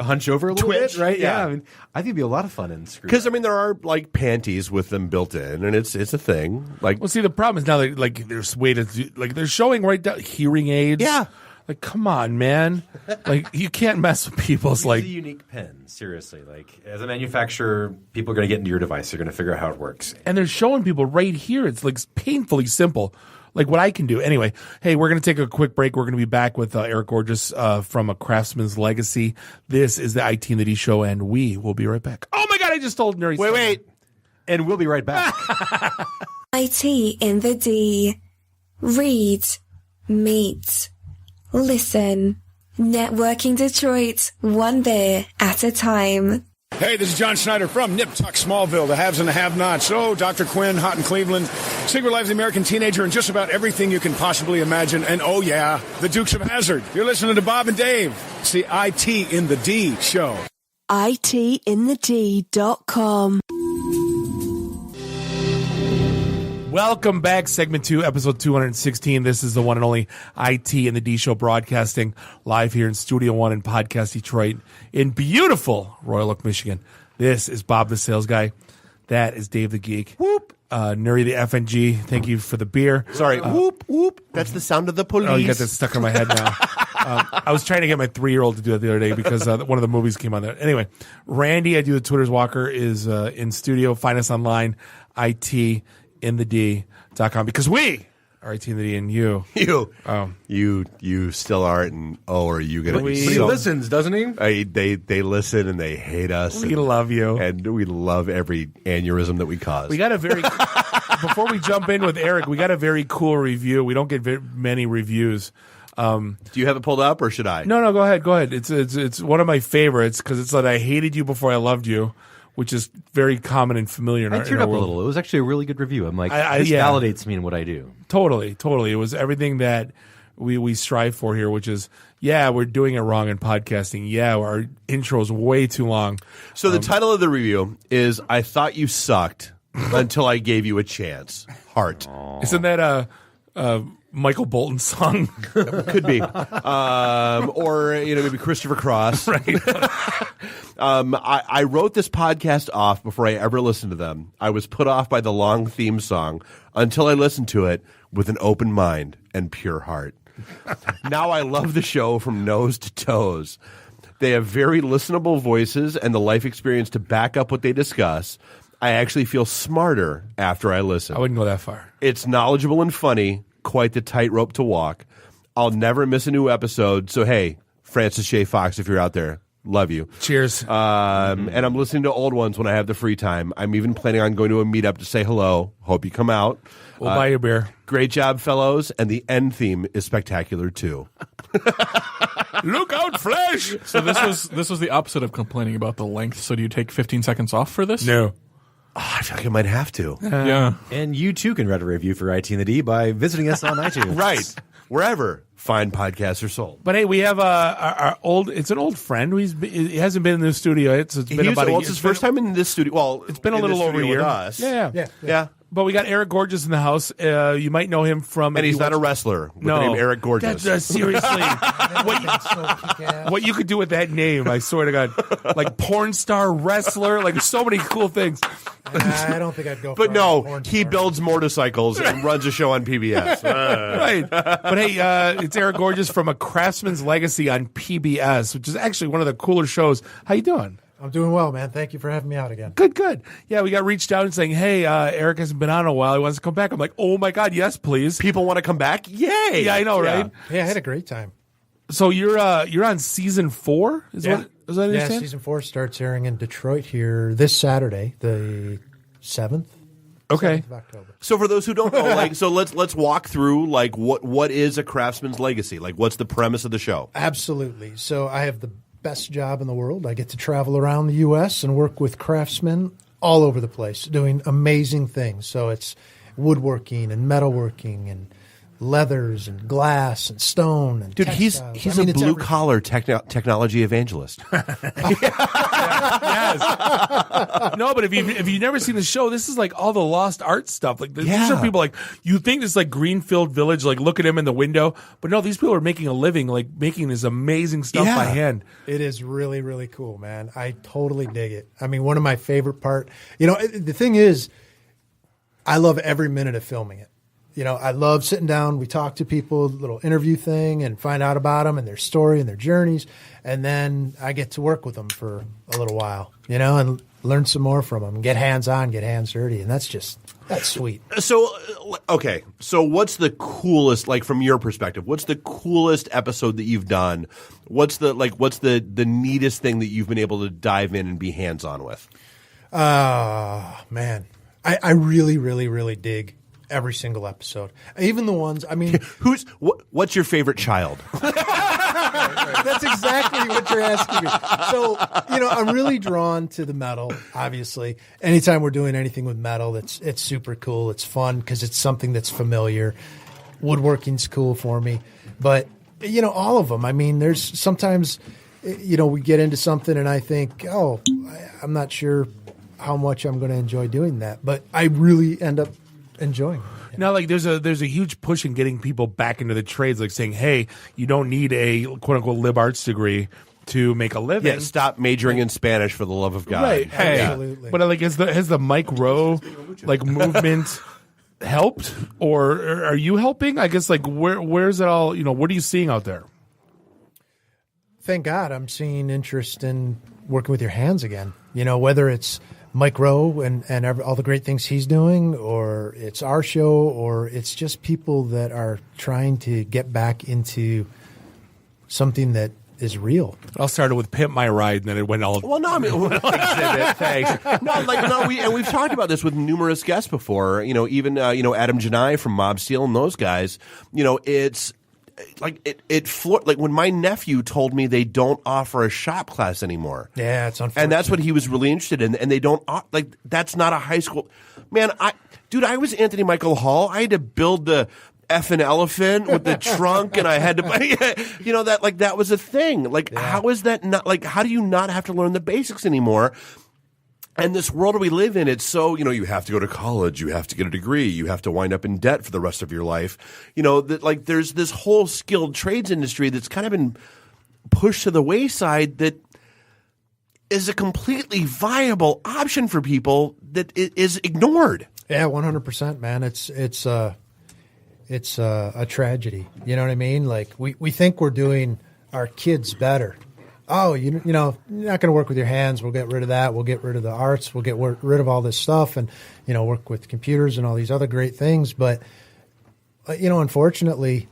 hunch over a little bit, right? Yeah. I mean, I think it'd be a lot of fun in screen. Because there are like panties with them built in, and it's a thing. Like, well, see, the problem is now that like there's way to like they're showing right down hearing aids. Yeah. Like, come on, man! Like, you can't mess with people's like. It's a unique pen, seriously. Like, as a manufacturer, people are going to get into your device. They're going to figure out how it works. And they're showing people right here. It's like painfully simple. like what I can do. Anyway, hey, we're going to take a quick break. We're going to be back with Eric Gorgeous from A Craftsman's Legacy. This is the IT and the D show, and we will be right back. Oh my God, I just told Nuri. Wait. And we'll be right back. IT in the D. Read, meet, listen. Networking Detroit, one beer at a time. Hey, this is John Schneider from Nip Tuck Smallville, the haves and the have-nots. Oh, Dr. Quinn, Hot in Cleveland, Secret Life of the American Teenager, and just about everything you can possibly imagine. And oh yeah, the Dukes of Hazzard. You're listening to Bob and Dave. It's the IT in the D show. ITinthed.com. Welcome back, segment 2, episode 216. This is the one and only IT and the D show, broadcasting live here in Studio One in Podcast Detroit in beautiful Royal Oak, Michigan. This is Bob the Sales Guy. That is Dave the Geek. Whoop. Nuri the FNG. Thank you for the beer. Sorry. Whoop, whoop. That's the sound of the police. Oh, you got that stuck in my head now. I was trying to get my 3-year-old to do it the other day because one of the movies came on there. Anyway, Randy, I do the Twitter's Walker, is in studio. Find us online, ITinthed.com, because we are IT in the D, and you. You still aren't, and are you going to be But he listens, doesn't he? They listen, and they hate us. We love you. And we love every aneurysm that we cause. We got a very, before we jump in with Eric, we got a very cool review. We don't get very many reviews. Do you have it pulled up, or should I? No, go ahead. It's one of my favorites because it's like I hated you before I loved you, which is very common and familiar in our world. I teared up a little. It was actually a really good review. I'm like, this validates me in what I do. Totally. It was everything that we strive for here, which is, we're doing it wrong in podcasting. Our intro is way too long. So the title of the review is, I Thought You Sucked Until I Gave You a Chance. Heart. Isn't that Michael Bolton song? Could be. Or, maybe Christopher Cross. Right. I wrote this podcast off before I ever listened to them. I was put off by the long theme song until I listened to it with an open mind and pure heart. Now I love the show from nose to toes. They have very listenable voices and the life experience to back up what they discuss. I actually feel smarter after I listen. I wouldn't go that far. It's knowledgeable and funny. Quite the tightrope to walk. I'll never miss a new episode. So, hey, Francis J. Fox, if you're out there, love you. Cheers. And I'm listening to old ones when I have the free time. I'm even planning on going to a meetup to say hello. Hope you come out. We'll buy you a beer. Great job, fellows. And the end theme is spectacular, too. Look out, Flash! So this was the opposite of complaining about the length. So do you take 15 seconds off for this? No. Oh, I feel like I might have to. Yeah. And you too can write a review for IT in the D by visiting us on iTunes. Right. Wherever fine podcasts are sold. But hey, we have our old. It's an old friend. He hasn't been in the studio yet, so it's been about a year. It's his first time in this studio. Well, it's been a little over a year. With us. Yeah. But we got Eric Gorgeous in the house. You might know him from. And he's not a wrestler with the name Eric Gorgeous. Seriously. What you could do with that name, I swear to God. Like porn star, wrestler, like so many cool things. I don't think I'd go for But no, he builds motorcycles and runs a show on PBS. Right. But hey, it's Eric Gorgeous from A Craftsman's Legacy on PBS, which is actually one of the cooler shows. How you doing? I'm doing well, man. Thank you for having me out again. Good. Yeah, we got reached out and saying, hey, Eric hasn't been on in a while. He wants to come back. I'm like, oh my God, yes, please. People want to come back? Yay! Yeah, I know, right? Yeah, I had a great time. So you're on season 4? Is that season 4 starts airing in Detroit here this Saturday, the 7th. Okay. 7th of October. So for those who don't know, so let's walk through what is A Craftsman's Legacy? Like, what's the premise of the show? Absolutely. So I have the best job in the world. I get to travel around the U.S. and work with craftsmen all over the place doing amazing things. So it's woodworking and metalworking and leathers and glass and stone and dude, textiles. he's a blue collar technology evangelist. Yes. No, but if you've never seen the show, this is like all the lost art stuff. Like these are people like you think it's like Greenfield Village, like look at him in the window, but no, these people are making a living, like making this amazing stuff by hand. It is really, really cool, man. I totally dig it. I mean, one of my favorite part. The thing is, I love every minute of filming it. I love sitting down. We talk to people, little interview thing, and find out about them and their story and their journeys. And then I get to work with them for a little while, and learn some more from them. Get hands on, get hands dirty, and that's just That's sweet. So, okay. So what's the coolest, like from your perspective, what's the coolest episode that you've done? What's the neatest thing that you've been able to dive in and be hands-on with? Man. I really, really, really dig every single episode. Even the ones, I mean. What's your favorite child? That's exactly what you're asking me. So, I'm really drawn to the metal, obviously. Anytime we're doing anything with metal, it's super cool. It's fun because it's something that's familiar. Woodworking's cool for me. But, all of them. I mean, there's sometimes, we get into something and I think, I'm not sure how much I'm going to enjoy doing that. But I really end up enjoying it. Now, like there's a huge push in getting people back into the trades, like saying, "Hey, you don't need a quote unquote lib arts degree to make a living." Yeah, stop majoring in Spanish for the love of God. Right? Hey, absolutely. But like, has the Mike Rowe movement helped, or are you helping? I guess where's it all? What are you seeing out there? Thank God, I'm seeing interest in working with your hands again. Whether it's Mike Rowe and all the great things he's doing, or it's our show, or it's just people that are trying to get back into something that is real. It all started with Pimp My Ride, and then it went all. Well, no, I mean, exhibit. Thanks. We've talked about this with numerous guests before. Even Adam Janai from Mob Steel and those guys. It's. Like when my nephew told me they don't offer a shop class anymore. Yeah, it's unfortunate. And that's what he was really interested in. And they don't that's not a high school. Man, I was Anthony Michael Hall. I had to build the effing elephant with the trunk, and I had to, that was a thing. How is that not how do you not have to learn the basics anymore? And this world we live in, it's so, you have to go to college, you have to get a degree, you have to wind up in debt for the rest of your life. There's this whole skilled trades industry that's kind of been pushed to the wayside that is a completely viable option for people that is ignored. Yeah, 100%, man. It's a tragedy. You know what I mean? Like we think we're doing our kids better. Oh, you're not going to work with your hands. We'll get rid of that. We'll get rid of the arts. We'll get rid of all this stuff and, work with computers and all these other great things. But, unfortunately,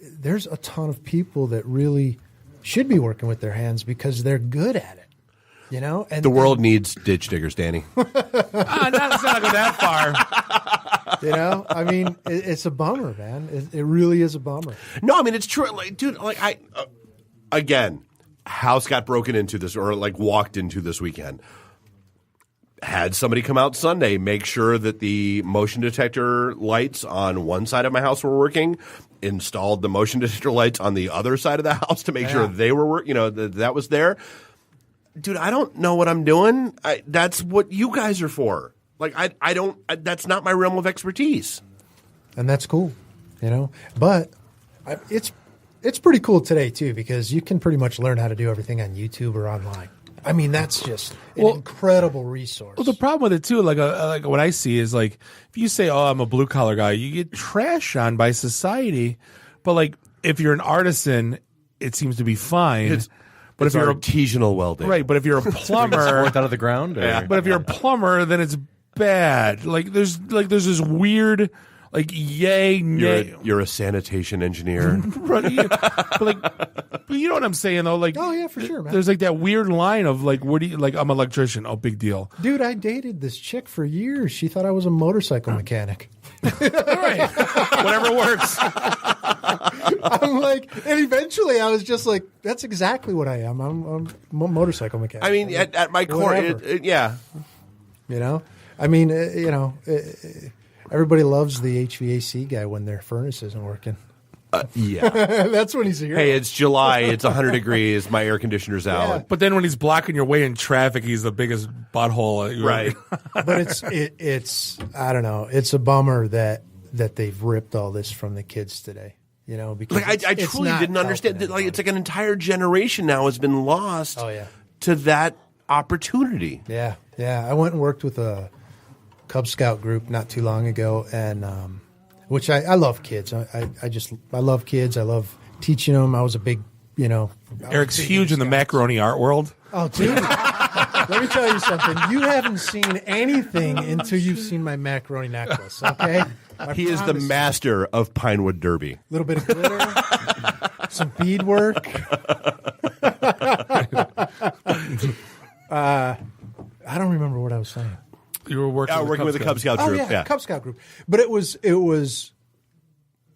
there's a ton of people that really should be working with their hands because they're good at it, And the world needs ditch diggers, Danny. Let's not go that far. I mean, it's a bummer, man. It really is a bummer. No, I mean, it's true. Again, house got broken into this or walked into this weekend. Had somebody come out Sunday, make sure that the motion detector lights on one side of my house were working, installed the motion detector lights on the other side of the house to make sure they were working, that was there. Dude, I don't know what I'm doing. That's what you guys are for. I don't, that's not my realm of expertise. And that's cool, but it's pretty cool today, too, because you can pretty much learn how to do everything on YouTube or online. I mean, that's just an incredible resource. Well, the problem with it, too, like what I see is, if you say, I'm a blue-collar guy, you get trashed on by society. But, if you're an artisan, it seems to be fine. But if you're artisanal welding. Right, but if you're a plumber. Out of the ground? Yeah. But if you're a plumber, then it's bad. There's this weird... yay, nay. You're a sanitation engineer. Right, but you know what I'm saying, though? Oh, yeah, for sure, man. There's that weird line of, what do you, I'm an electrician. Oh, big deal. Dude, I dated this chick for years. She thought I was a motorcycle mechanic. All right. Whatever works. I'm and eventually I was just that's exactly what I am. I'm a motorcycle mechanic. I mean, at my core, yeah. I mean, everybody loves the HVAC guy when their furnace isn't working. Yeah. That's when he's here. Hey, it's July. It's 100 degrees. My air conditioner's out. But then when he's blocking your way in traffic, he's the biggest butthole. Right. But it's I don't know. It's a bummer that they've ripped all this from the kids today. Because I truly didn't understand that. It's an entire generation now has been lost to that opportunity. Yeah. Yeah. I went and worked with a Cub Scout group not too long ago, and which I love kids. I love kids. I love teaching them. I was a big, Eric's huge in the macaroni art world. Oh, dude. Let me tell you something. You haven't seen anything until you've seen my macaroni necklace, okay? He is the master of Pinewood Derby. A little bit of glitter, some beadwork. I don't remember what I was saying. You were working with the Cub Scout group. Oh, yeah, Cub Scout group. But it was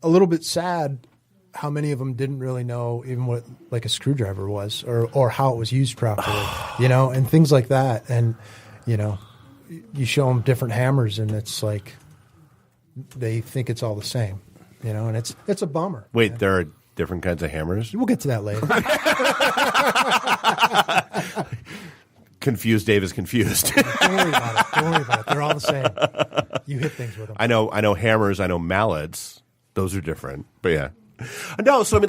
a little bit sad how many of them didn't really know even what like a screwdriver was or how it was used properly, and things like that. And, you show them different hammers and it's like they think it's all the same, and it's a bummer. Wait, man. There are different kinds of hammers? We'll get to that later. Confused Dave is confused. Don't worry about it. Don't worry about it. They're all the same. You hit things with them. I know hammers. I know mallets. Those are different. But yeah. No, so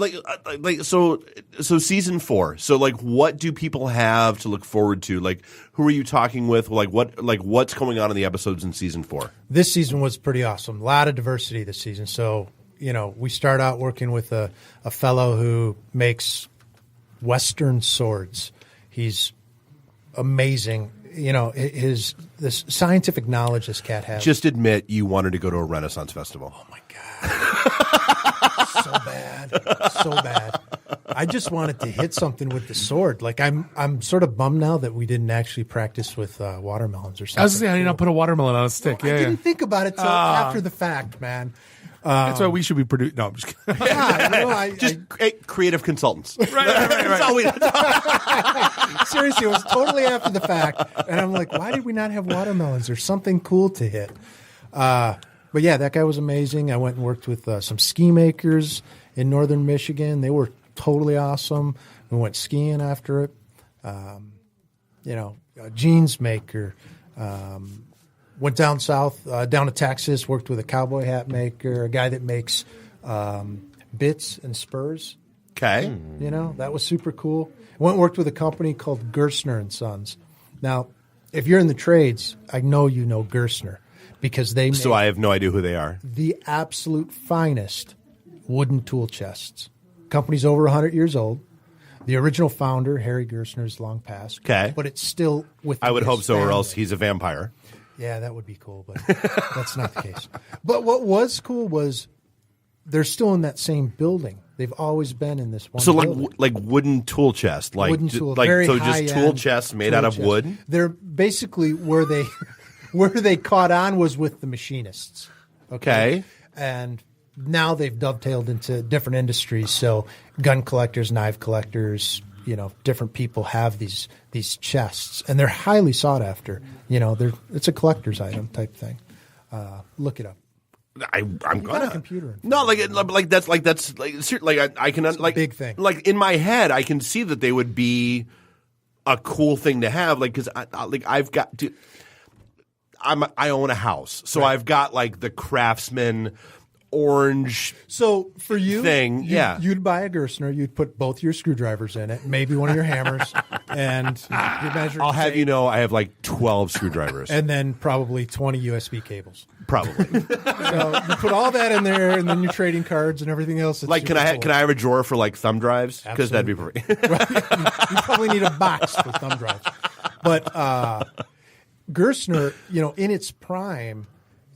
I mean, so season 4. So like, what do people have to look forward to? Like, who are you talking with? What's going on in the episodes in season 4? This season was pretty awesome. A lot of diversity this season. So, we start out working with a fellow who makes Western swords. He's amazing. The scientific knowledge this cat has. Just admit you wanted to go to a Renaissance festival. Oh my God. So bad. I just wanted to hit something with the sword. Like I'm sort of bummed now that we didn't actually practice with watermelons or something. I was saying, how do you not put a watermelon on a stick? I didn't think about it till after the fact, man. That's why we should be produced. No, I'm just kidding. Creative consultants. Right. That's all we. Seriously, it was totally after the fact, and I'm like, why did we not have watermelons? There's something cool to hit. But yeah, that guy was amazing. I went and worked with some ski makers in northern Michigan. They were totally awesome. We went skiing after it. A jeans maker. Went down south, down to Texas, worked with a cowboy hat maker, a guy that makes bits and spurs. Okay. That was super cool. Went and worked with a company called Gerstner and Sons. Now, if you're in the trades, I know you know Gerstner because they make I have no idea who they are. The absolute finest wooden tool chests. Company's over 100 years old. The original founder, Harry Gerstner, is long past. Okay. But it's still with I would hope so, family. or else he's a vampire. Yeah, that would be cool, but that's not the case. But what was cool was they're still in that same building. They've always been in this one building. like wooden tool chest, like wooden tool, just tool chests made out of wood. They're basically where they caught on was with the machinists. Okay. And now they've dovetailed into different industries. So gun collectors, knife collectors, different people have these chests, and they're highly sought after. It's a collector's item type thing. Look it up. I'm gonna a computer. No, I can like big thing. Like in my head, I can see that they would be a cool thing to have. Like because I own a house, so right. I've got like the Craftsman orange. So for you, thing, you'd buy a Gerstner. You'd put both your screwdrivers in it, maybe one of your hammers, and you measure. I'll have I have like 12 screwdrivers, and then probably 20 USB cables. Probably. So you put all that in there, and then your trading cards and everything else. Like, can I have a drawer for like thumb drives? Because that'd be perfect. You probably need a box for thumb drives. But Gerstner, in its prime,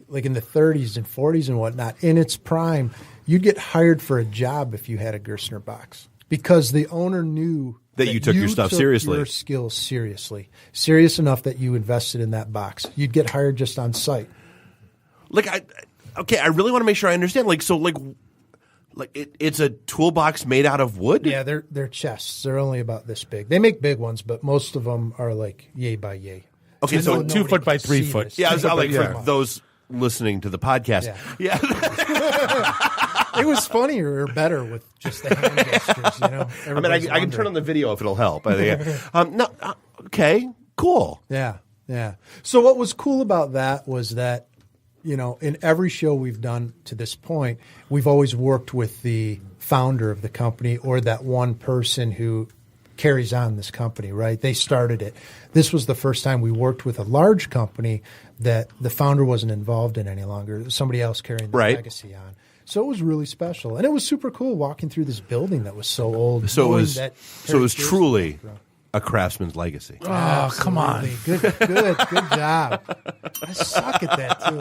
like in the 30s and 40s and whatnot, in its prime, you'd get hired for a job if you had a Gerstner box because the owner knew that you took your stuff seriously. Your skills seriously. Serious enough that you invested in that box. You'd get hired just on site. I really want to make sure I understand. It's a toolbox made out of wood? Yeah, they're chests. They're only about this big. They make big ones, but most of them are like yay by yay. Okay, so 2 foot by 3 foot. Yeah, for those listening to the podcast. Yeah. It was funnier or better with just the hand gestures, I can turn on the video if it'll help. Okay, cool. Yeah. So what was cool about that was that, in every show we've done to this point, we've always worked with the founder of the company or that one person who carries on this company, right? They started it. This was the first time we worked with a large company that the founder wasn't involved in any longer. It was somebody else carrying the legacy on. So it was really special. And it was super cool walking through this building that was so old. So it was truly A Craftsman's legacy. Oh, come on. Good job. I suck at that too.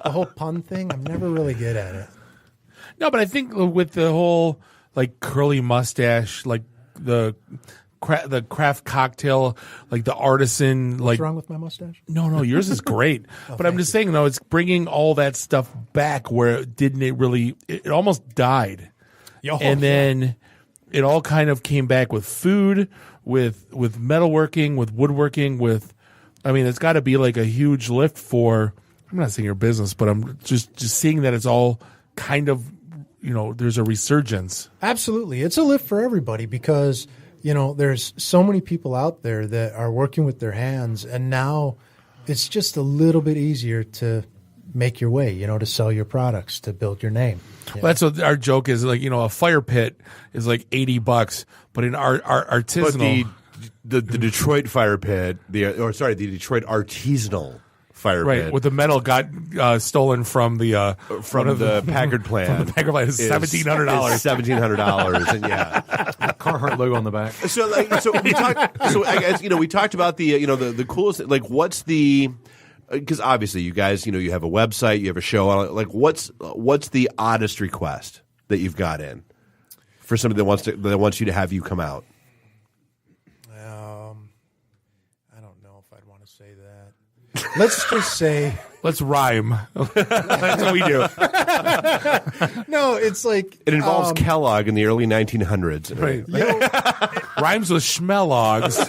The whole pun thing, I'm never really good at it. No, but I think with the whole like curly mustache, like the craft cocktail, like the artisan, What's like wrong with my mustache? no, yours is great. But I'm just saying, though, it's bringing all that stuff back where it almost died. And then it all kind of came back with food, with metalworking, with woodworking, it's got to be like a huge lift for, I'm not saying your business, but I'm just seeing that it's all kind of, there's a resurgence. Absolutely. It's a lift for everybody because, there's so many people out there that are working with their hands, and now it's just a little bit easier to make your way, to sell your products, to build your name. Well, that's what our joke is. Like, a fire pit is like $80, but in our artisanal, the Detroit fire pit, the Detroit artisanal fire pit, with the metal got stolen from the Packard plant. From the Packard plant is $1,700. $1,700, and Carhartt logo on the back. We talked about the coolest. Like, what's the? Because obviously, you guys, you have a website, you have a show. Like, what's the oddest request that you've got in for somebody that wants you to have you come out? I don't know if I'd want to say that. Let's just say, let's rhyme. That's what we do. No, it's like it involves Kellogg in the early 1900s. Right. Rhymes with schmellogs.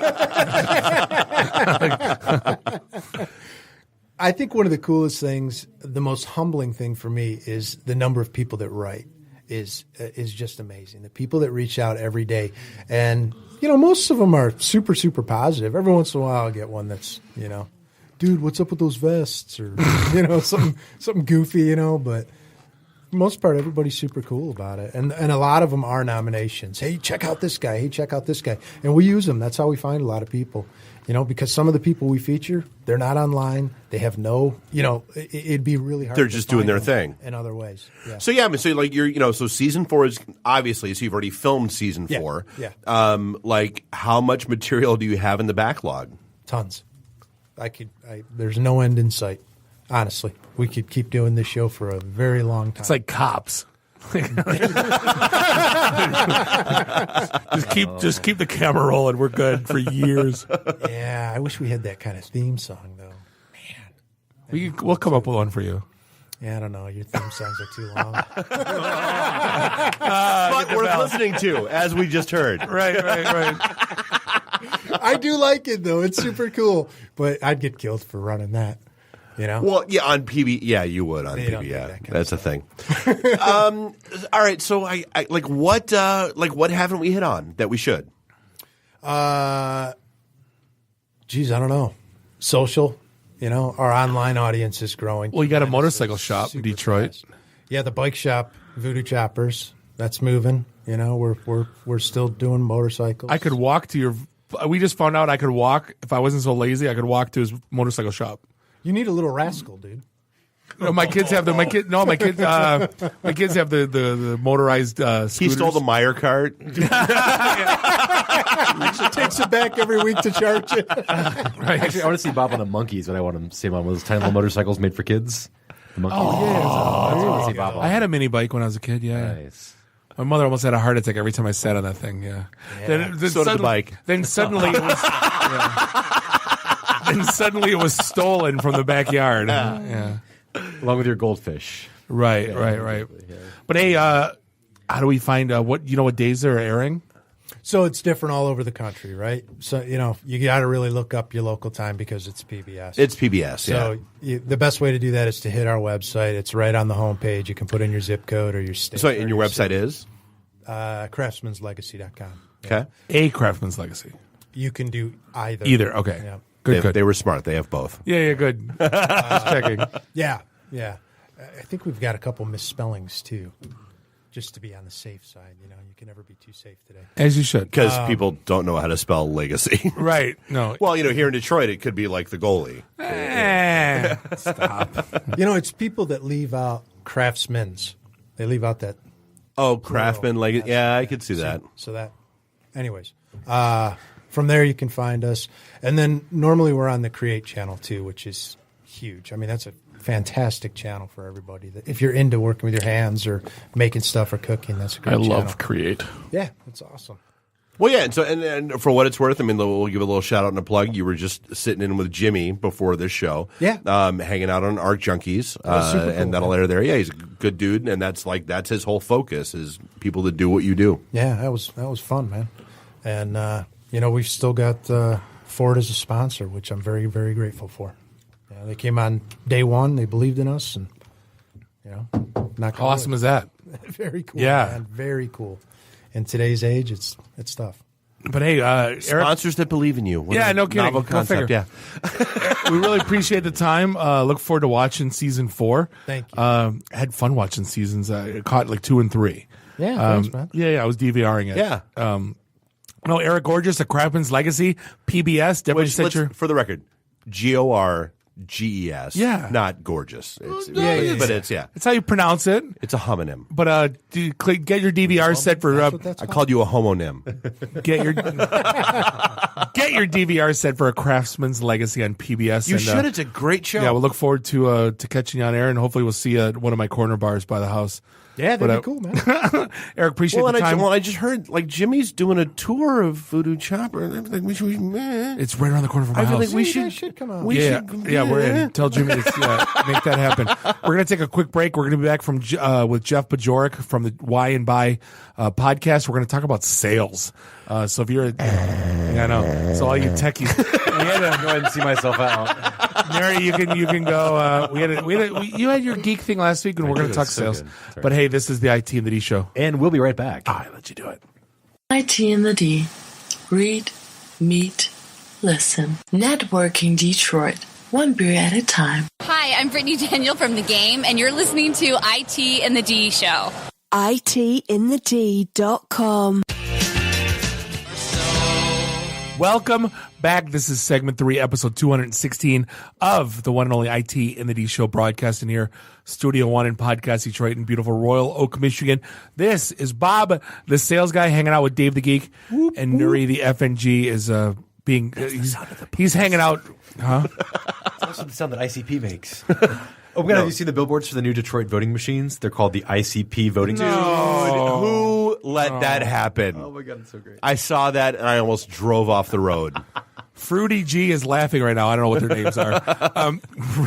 I think one of the coolest things, the most humbling thing for me, is the number of people that write is just amazing. The people that reach out every day, and most of them are super, super positive. Every once in a while, I'll get one that's dude, what's up with those vests, or something goofy, but for the most part, everybody's super cool about it, and a lot of them are nominations. Hey, check out this guy. Hey, check out this guy, and we use them. That's how we find a lot of people. Because some of the people we feature, they're not online. They have no, it'd be really hard. They're just doing their thing in other ways. Yeah. So so season 4 is obviously, so you've already filmed season 4. Yeah. Like, how much material do you have in the backlog? Tons. There's no end in sight. Honestly, we could keep doing this show for a very long time. It's like Cops. just keep the camera rolling. We're good for years. Yeah, I wish we had that kind of theme song though. Man, we'll come up with one for you. Yeah, I don't know. Your theme songs are too long. But worth listening to, as we just heard. Right. I do like it though. It's super cool. But I'd get killed for running that. Well, yeah, on PB, yeah, you would on PB. That's a thing. All right, so I what haven't we hit on that we should? Geez, I don't know. Social, our online audience is growing. Well, you got a motorcycle shop in Detroit. Fast. Yeah, the bike shop, Voodoo Choppers, that's moving. We're still doing motorcycles. I could walk to your. We just found out I could walk if I wasn't so lazy. I could walk to his motorcycle shop. You need a little rascal, dude. No, my kids have my kids have the motorized scooters. He stole the Meyer cart. He takes it back every week to charge it. Right. Actually, I want to see Bob on the monkeys, but I want to see him on one of those tiny little motorcycles made for kids. The monkeys. Oh, yeah. That's what I want to see Bob on. I had a mini bike when I was a kid. Yeah. Nice. My mother almost had a heart attack every time I sat on that thing. Yeah. Then so did the bike. Then suddenly it was. Then suddenly it was stolen from the backyard. Yeah. Along with your goldfish. Right. Yeah. But hey, how do we find what days they're airing? So it's different all over the country, right? So you got to really look up your local time because it's PBS. It's PBS. So the best way to do that is to hit our website. It's right on the homepage. You can put in your zip code or your state. So and your website is craftsmanslegacy.com. Okay. A Craftsman's Legacy. You can do either. Either. Okay. Yeah. Good. They were smart. They have both. Yeah. Good. Just checking. Yeah. I think we've got a couple misspellings too, just to be on the safe side. You can never be too safe today. As you should, because people don't know how to spell legacy. Right? No. Well, here in Detroit, it could be like the goalie. Stop. It's people that leave out Craftsman's. They leave out that. Oh, Craftsman legacy. Yeah, I could see that. So that. Anyways, from there you can find us. And then normally we're on the Create channel too, which is huge. I mean, that's a fantastic channel for everybody. If you're into working with your hands or making stuff or cooking, that's a great channel. I love Create. Yeah, that's awesome. Well, yeah, and so and for what it's worth, I mean, we'll give a little shout out and a plug. You were just sitting in with Jimmy before this show, hanging out on Art Junkies, and that'll air there. Yeah, he's a good dude, and that's his whole focus is people that do what you do. Yeah, that was fun, man. And we've still got Ford as a sponsor, which I'm very, very grateful for. Yeah, they came on day one, they believed in us, and how awesome is that? Very cool. Yeah, man. Very cool. In today's age, it's tough. But hey, Eric, sponsors that believe in you. No kidding. Novel concept. Yeah, we really appreciate the time. Look forward to watching season 4. Thank you. Had fun watching seasons. I caught 2 and 3. Yeah, thanks, man. Yeah, I was DVRing it. Yeah. Eric Gorgeous, The Craftsman's Legacy, PBS. Definitely for the record, GORGES. Yeah, not gorgeous. It's how you pronounce it. It's a homonym. But get your DVR set for. I called you a homonym. Get your DVR set for A Craftsman's Legacy on PBS. You should. It's a great show. Yeah, we'll look forward to catching you on air, and hopefully we'll see you at one of my corner bars by the house. Yeah, that'd be cool, man. Eric, appreciate the time. I just heard Jimmy's doing a tour of Voodoo Chopper. It's right around the corner from my house. We should come on. We're in. Tell Jimmy to make that happen. We're going to take a quick break. We're going to be back with Jeff Bajorek from the Why and Buy podcast. We're going to talk about sales. So if you're, I know. So all you techies, I had to go ahead and see myself out. Mary, you can go. You had your geek thing last week, and we're going to talk sales. But hey, this is the IT and the D show, and we'll be right back. I let you do it. IT and the D. Read, meet, listen. Networking Detroit. One beer at a time. Hi, I'm Brittany Daniel from The Game, and you're listening to IT and the D show. ITinthed.com. Welcome back. This is segment 3, episode 216 of the one and only IT in the D show, broadcasting here, Studio One in Podcast Detroit in beautiful Royal Oak, Michigan. This is Bob, the sales guy, hanging out with Dave the Geek, and Nuri the FNG is he's hanging out. Huh? It's also the sound that ICP makes. Oh, have you seen the billboards for the new Detroit voting machines? They're called the ICP voting machines. Who let that happen? Oh my God, it's so great. I saw that and I almost drove off the road. Fruity G is laughing right now. I don't know what their names are.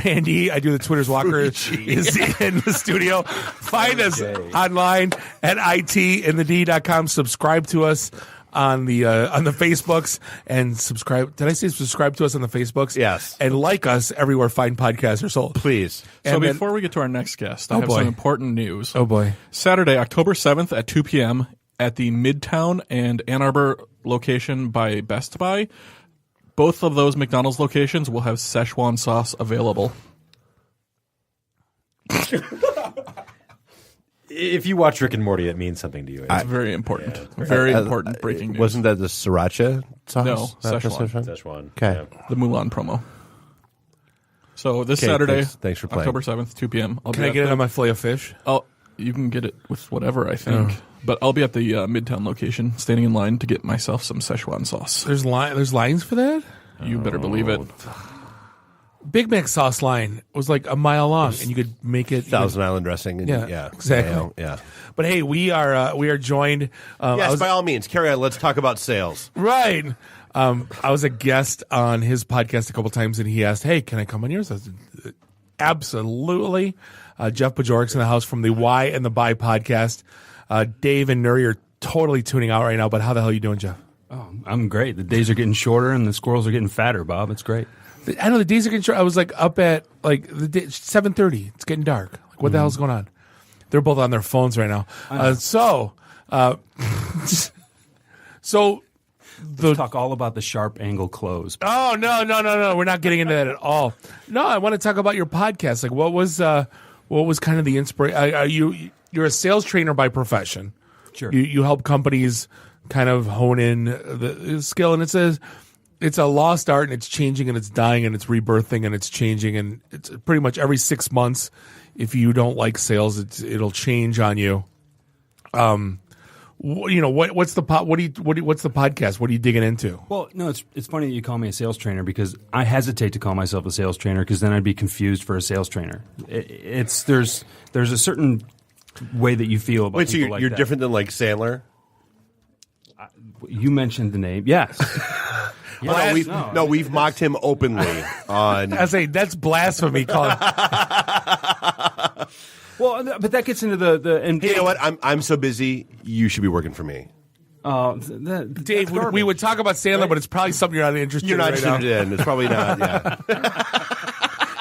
Randy, I do the Twitter's Walker, is in the studio. Find us online at itinthed.com. Subscribe to us on the Facebooks and subscribe. Did I say subscribe to us on the Facebooks? Yes. And like us everywhere fine podcasts are sold. Please. So before we get to our next guest, I have some important news. Oh boy. Saturday, October 7th at 2 p.m. at the Midtown and Ann Arbor location by Best Buy. Both of those McDonald's locations will have Szechuan sauce available. If you watch Rick and Morty, it means something to you. It's very important. Yeah. Very important breaking news. Wasn't that the sriracha sauce? No, Szechuan. Szechuan. Okay. Yeah. The Mulan promo. So this Saturday, thanks for playing. October 7th, 2 p.m. Can I get it on my fillet of fish? Oh, you can get it with whatever, I think. But I'll be at the Midtown location, standing in line to get myself some Szechuan sauce. There's lines for that? You better believe it. Big Mac sauce line was like a mile long, and you could make it Thousand Island dressing. And, yeah, exactly. Yeah. But hey, we are joined. Yes, by all means, carry on. Let's talk about sales. Right. I was a guest on his podcast a couple times, and he asked, "Hey, can I come on yours?" I said, "Absolutely." Jeff Bajorek's in the house from the Why and the Buy podcast. Dave and Nuri are totally tuning out right now. But how the hell are you doing, Jeff? Oh, I'm great. The days are getting shorter, and the squirrels are getting fatter. Bob, it's great. I know the days are getting short. I was up at 7:30. It's getting dark. What the hell's going on? They're both on their phones right now. So let's talk all about the sharp angle close. Oh no! We're not getting into that at all. No, I want to talk about your podcast. What was kind of the inspiration? You're a sales trainer by profession. Sure. You help companies kind of hone in the skill, and it's a lost art, and it's changing, and it's dying, and it's rebirthing, and it's changing, and it's pretty much every 6 months. If you don't like sales, it'll change on you. What's the podcast? What are you digging into? Well, no, it's funny that you call me a sales trainer because I hesitate to call myself a sales trainer because then I'd be confused for a sales trainer. There's a certain way that you feel about people like that. You're different than like Sandler? You mentioned the name, yes. We've mocked him openly on. I say that's blasphemy. Colin. Well, but that gets into the. Hey, you know what? I'm so busy. You should be working for me. Dave, we would talk about Sandler, right? But it's probably something you're not interested. You're not right interested in. It's probably not. Yeah.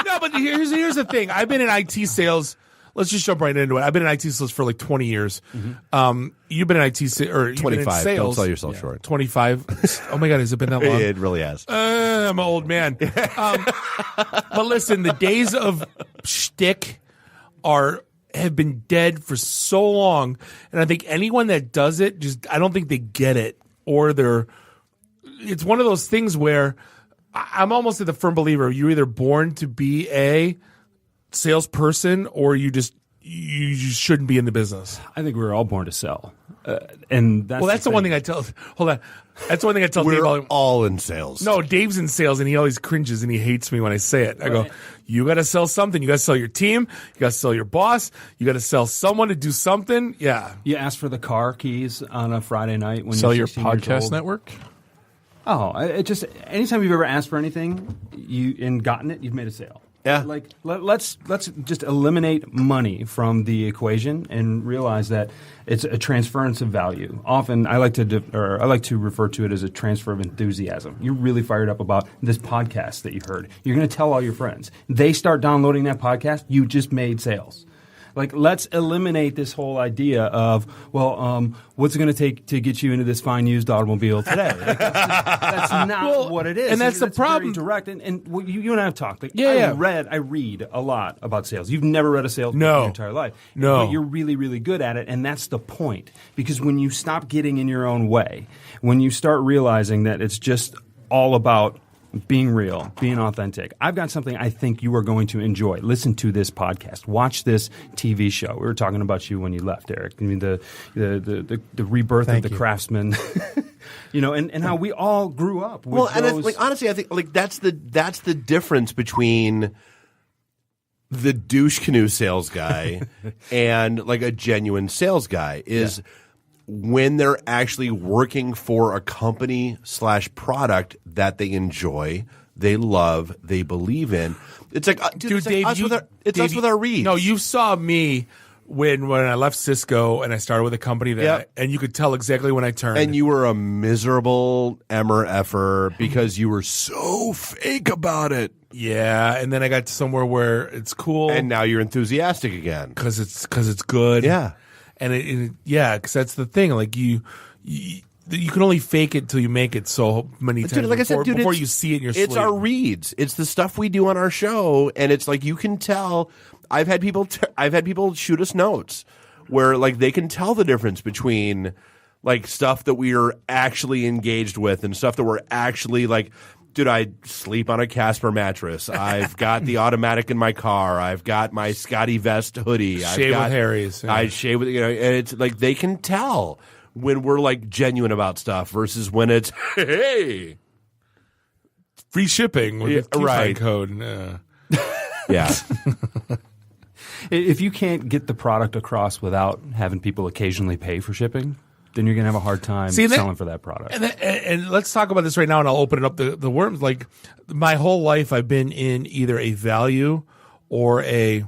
No, but here's the thing. I've been in IT sales. Let's just jump right into it. I've been in IT sales for like 20 years. Mm-hmm. You've been in IT or 25. Sales. Don't sell yourself short. 25. Oh my God, has it been that long? It really has. I'm an old man. But listen, the days of shtick have been dead for so long, and I think anyone that does it I don't think they get it, or it's one of those things where I'm almost a firm believer you're either born to be a salesperson or you just shouldn't be in the business. I think we're all born to sell, and that's the one thing I tell. Hold on, that's one thing I tell Dave. We're all in sales. No, Dave's in sales, and he always cringes and he hates me when I say it. I go, you got to sell something. You got to sell your team. You got to sell your boss. You got to sell someone to do something. Yeah. You ask for the car keys on a Friday night when sell you're your 16 years podcast old. network. Oh, it just anytime you've ever asked for anything and gotten it, you've made a sale. Yeah. Like let's just eliminate money from the equation and realize that it's a transference of value. Often I like to refer to it as a transfer of enthusiasm. You're really fired up about this podcast that you heard. You're going to tell all your friends. They start downloading that podcast. You just made sales. Like, let's eliminate this whole idea of, what's it going to take to get you into this fine used automobile today? Like, that's not what it is. And that's the problem. Very direct. And you and I have talked. Like, Yeah. I read a lot about sales. You've never read a sales book in your entire life. No. But you're really, really good at it. And that's the point. Because when you stop getting in your own way, when you start realizing that it's just all about being real, being authentic. I've got something I think you are going to enjoy. Listen to this podcast. Watch this TV show. We were talking about you when you left, Eric. I mean, the rebirth of the Craftsman, and how we all grew up. With and honestly, I think that's the difference between the douche canoe sales guy and like a genuine sales guy is. Yeah. When they're actually working for a company / product that they enjoy, they love, they believe in. It's like, dude, Dave, us with our reads. No, you saw me when I left Cisco and I started with a company that, and you could tell exactly when I turned. And you were a miserable effer because you were so fake about it. Yeah, and then I got to somewhere where it's cool, and now you're enthusiastic again because it's good. Yeah. And because that's the thing. Like you can only fake it till you make it so many times before you see it in your sleep. It's our reads. It's the stuff we do on our show, and it's like you can tell. I've had people shoot us notes where like they can tell the difference between like stuff that we are actually engaged with and stuff that we're actually like. Dude, I sleep on a Casper mattress. I've got the automatic in my car. I've got my Scotty vest hoodie. Shave with Harry's. Yeah. I shave with, and it's like they can tell when we're like genuine about stuff versus when it's, hey, free shipping with the right code. Yeah. If you can't get the product across without having people occasionally pay for shipping, then you're going to have a hard time selling for that product. And let's talk about this right now, and I'll open it up the worms. Like, my whole life, I've been in either a value or a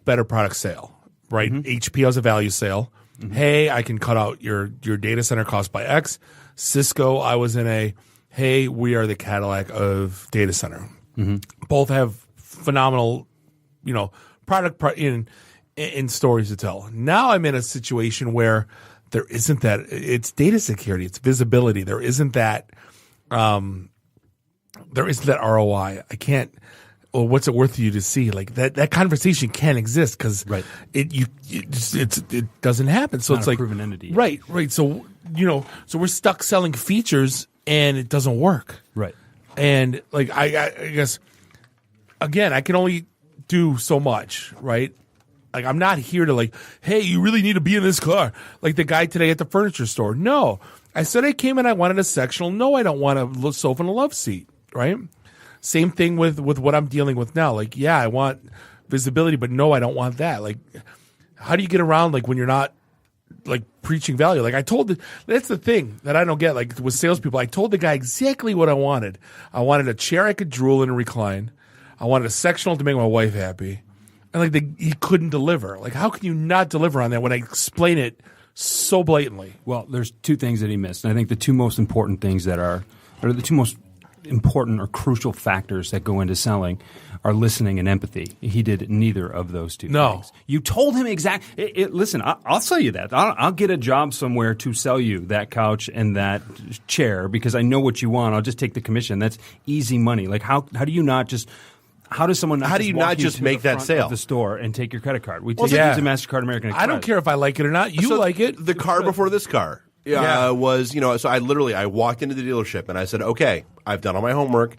better product sale, right? Mm-hmm. HP has a value sale. Mm-hmm. Hey, I can cut out your data center cost by X. Cisco, I was in a, hey, we are the Cadillac of data center. Mm-hmm. Both have phenomenal, product in stories to tell. Now I'm in a situation where there isn't that. It's data security. It's visibility. There isn't that. ROI. I can't. Well, what's it worth to you to see? Like that conversation can't exist because it doesn't happen. So Not it's a like proven entity. Right. So so we're stuck selling features and it doesn't work. Right. And like I guess again, I can only do so much. Right. Like, I'm not here to like, hey, you really need to be in this car. Like the guy today at the furniture store. No, I said I came in, I wanted a sectional. No, I don't want a sofa and a love seat, right? Same thing with what I'm dealing with now. Like, yeah, I want visibility, but no, I don't want that. Like, how do you get around like when you're not like preaching value? Like that's the thing that I don't get. Like with salespeople, I told the guy exactly what I wanted. I wanted a chair I could drool in and recline. I wanted a sectional to make my wife happy. And like he couldn't deliver. Like, how can you not deliver on that when I explain it so blatantly? Well, there's two things that he missed. And I think the two most important things or the two most important or crucial factors that go into selling are listening and empathy. He did neither of those two things. You told him exactly. Listen, I'll sell you that. I'll get a job somewhere to sell you that couch and that chair because I know what you want. I'll just take the commission. That's easy money. Like, how do you not just... How does someone? How do you not just make that sale? Of the store and take your credit card. We take Visa, MasterCard, American Express. I don't care if I like it or not. You like it. The car before this car was, so I walked into the dealership and I said, okay, I've done all my homework.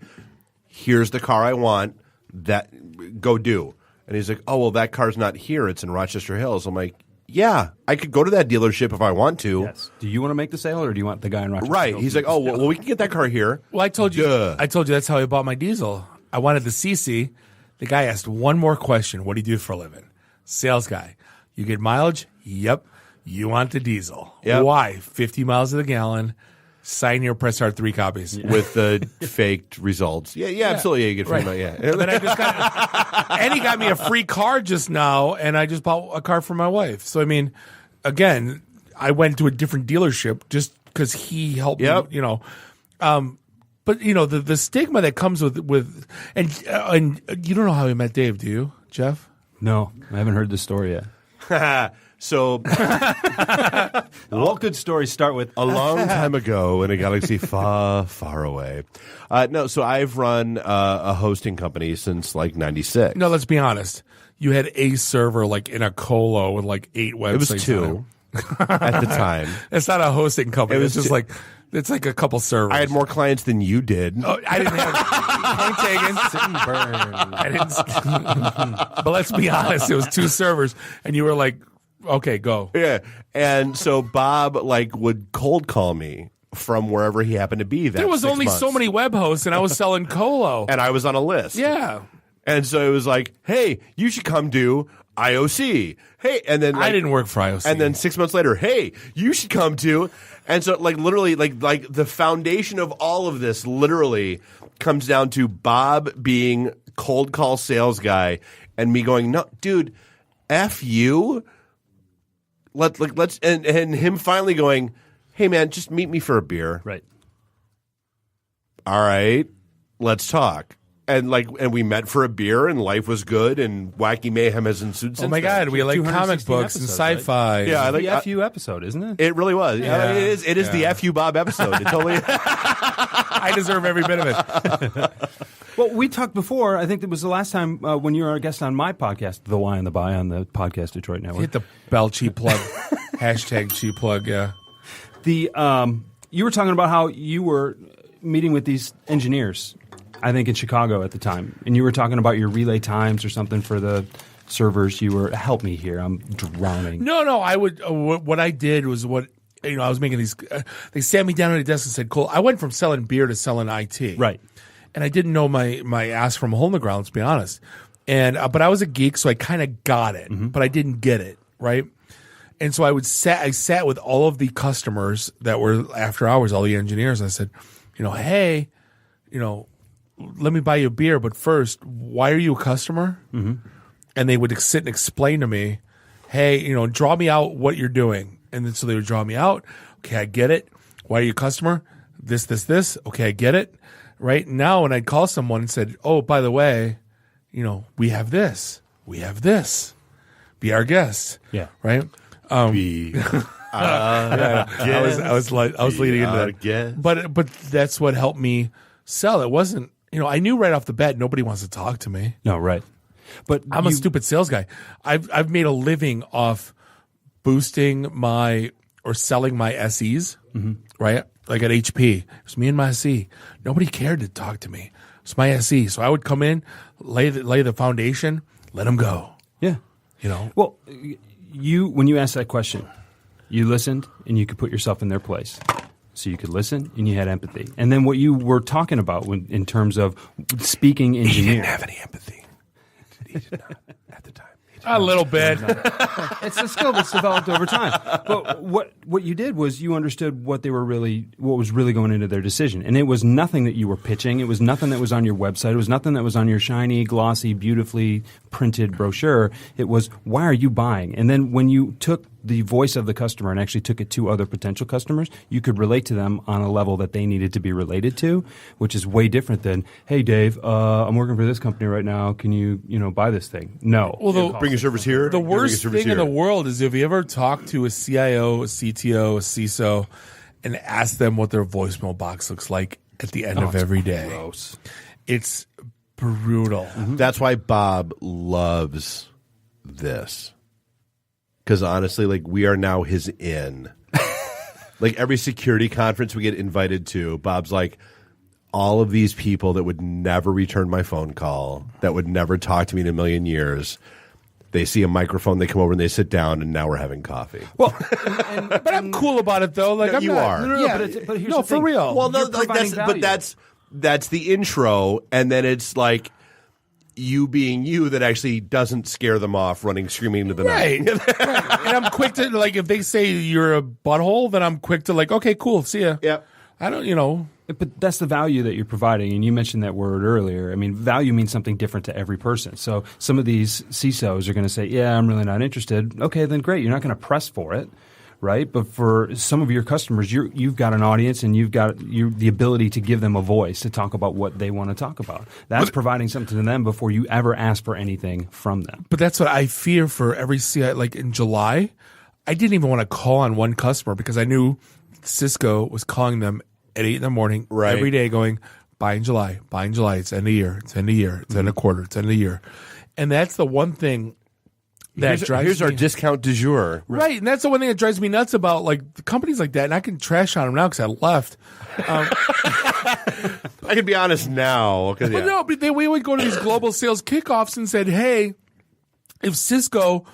Here's the car I want. That go do. And he's like, oh well, that car's not here. It's in Rochester Hills. I'm like, yeah, I could go to that dealership if I want to. Yes. Do you want to make the sale or do you want the guy in Rochester? Right. Hills He's like, oh well, we can get that car here. Well, I told you that's how I bought my diesel. I wanted the CC. The guy asked one more question. What do you do for a living? Sales guy. You get mileage? Yep. You want the diesel. Yep. Why? 50 miles to the gallon. Sign here, press hard, 3 copies. With the faked results. Yeah, absolutely. Yeah, you get free money. Yeah. And then I just and he got me a free car just now, and I just bought a car for my wife. So, I mean, again, I went to a different dealership just because he helped me, but the stigma that comes with and you don't know how he met Dave, do you, Jeff? No, I haven't heard this story yet. So, all good stories start with a long time ago in a galaxy far, far away. So I've run a hosting company since like '96. No, let's be honest. You had a server like in a colo with like 8 websites. It was 2 at the time. It's not a hosting company. It's just like. It's like a couple servers. I had more clients than you did. Oh, I didn't have point taken. Sit and burn. I didn't. But let's be honest, it was 2 servers, and you were like, "Okay, go." Yeah, and so Bob would cold call me from wherever he happened to be. There was only so many web hosts, and I was selling colo, and I was on a list. Yeah, and so it was like, "Hey, you should come do IOC." Hey, and then I didn't work for IOC. And then 6 months later, hey, you should come to. And so literally the foundation of all of this literally comes down to Bob being cold call sales guy and me going, no, dude, F you. Let's and him finally going, hey man, just meet me for a beer. Right. All right, let's talk. And we met for a beer, and life was good, and wacky mayhem has ensued since. Oh my God, we like comic books and sci-fi. Right? Yeah, the FU episode, isn't it? It really was. Yeah. It is the FU Bob episode. It totally. I deserve every bit of it. Well, we talked before. I think it was the last time when you were a guest on my podcast, The Why and the Buy, on the Podcast Detroit Network. Hit the bell, cheap plug. Hashtag cheap plug. Yeah. You were talking about how you were meeting with these engineers. I think in Chicago at the time, and you were talking about your relay times or something for the servers. You were, help me here, I'm drowning. No, I would. What I did was I was making these. They sat me down at a desk and said, "Cole, I went from selling beer to selling IT." Right. And I didn't know my ass from a hole in the ground. Let's be honest. And but I was a geek, so I kind of got it, but I didn't get it right. And so I sat with all of the customers that were after hours, all the engineers. And I said, hey, let me buy you a beer, but first, why are you a customer? Mm-hmm. And they would sit and explain to me, hey, draw me out what you're doing. And then so they would draw me out. Okay, I get it. Why are you a customer? This. Okay, I get it. Right now, when I'd call someone and said, oh, by the way, we have this. We have this. Be our guest. Yeah. Right? Be I was leading into that. But that's what helped me sell. It wasn't, I knew right off the bat nobody wants to talk to me. No, right. But I'm a stupid sales guy. I've made a living off boosting or selling my SEs, right? Like at HP. It was me and my SE. Nobody cared to talk to me. It's my SE. So I would come in, lay the foundation, let them go. Yeah. You know? Well, when you asked that question, you listened and you could put yourself in their place. So you could listen and you had empathy. And then what you were talking about in terms of speaking engineer. He didn't have any empathy. He did not at the time. A little bit. It's a skill that's developed over time. But what you did was you understood what was really going into their decision. And it was nothing that you were pitching. It was nothing that was on your website. It was nothing that was on your shiny, glossy, beautifully printed brochure. It was, why are you buying? And then when you took the voice of the customer and actually took it to other potential customers, you could relate to them on a level that they needed to be related to, which is way different than, hey, Dave, I'm working for this company right now. Can you buy this thing? No. Well, bring your service here. The worst thing in the world is if you ever talk to a CIO, a CTO, a CISO, and ask them what their voicemail box looks like at the end of every day. Gross. It's brutal. Mm-hmm. That's why Bob loves this. Because honestly, like, we are now his in. Like, every security conference we get invited to, Bob's like, all of these people that would never return my phone call, that would never talk to me in a million years, they see a microphone, they come over and they sit down, and now we're having coffee. Well, but I'm cool about it, though. Like, No, I'm you not, are. Yeah, but here's the for thing. real. Well, no, You're like, providing value. that's the intro, and then it's like you being you that actually doesn't scare them off running screaming into the Right. night. Right. And I'm quick to, like, if they say you're a butthole, then I'm quick to, like, okay, cool, see ya. Yep. I don't, But that's the value that you're providing, and you mentioned that word earlier. I mean, value means something different to every person. So some of these CISOs are going to say, yeah, I'm really not interested. Okay, then great. You're not going to press for it, right? But for some of your customers, you've got an audience, and you've got the ability to give them a voice to talk about what they want to talk about. That's providing something to them before you ever ask for anything from them. But that's what I fear for every CI. Like, in July, I didn't even want to call on one customer because I knew Cisco was calling them at 8 a.m. Right. every day going, buy in July, it's end of year, it's end of year, it's end of quarter, it's end of year. And that's the one thing that drives Here's me. our discount du jour. Right, and that's the one thing that drives me nuts about, like, the companies like that, and I can trash on them now because I left. I can be honest now. But no, but we would go to these global sales kickoffs and said, hey, if Cisco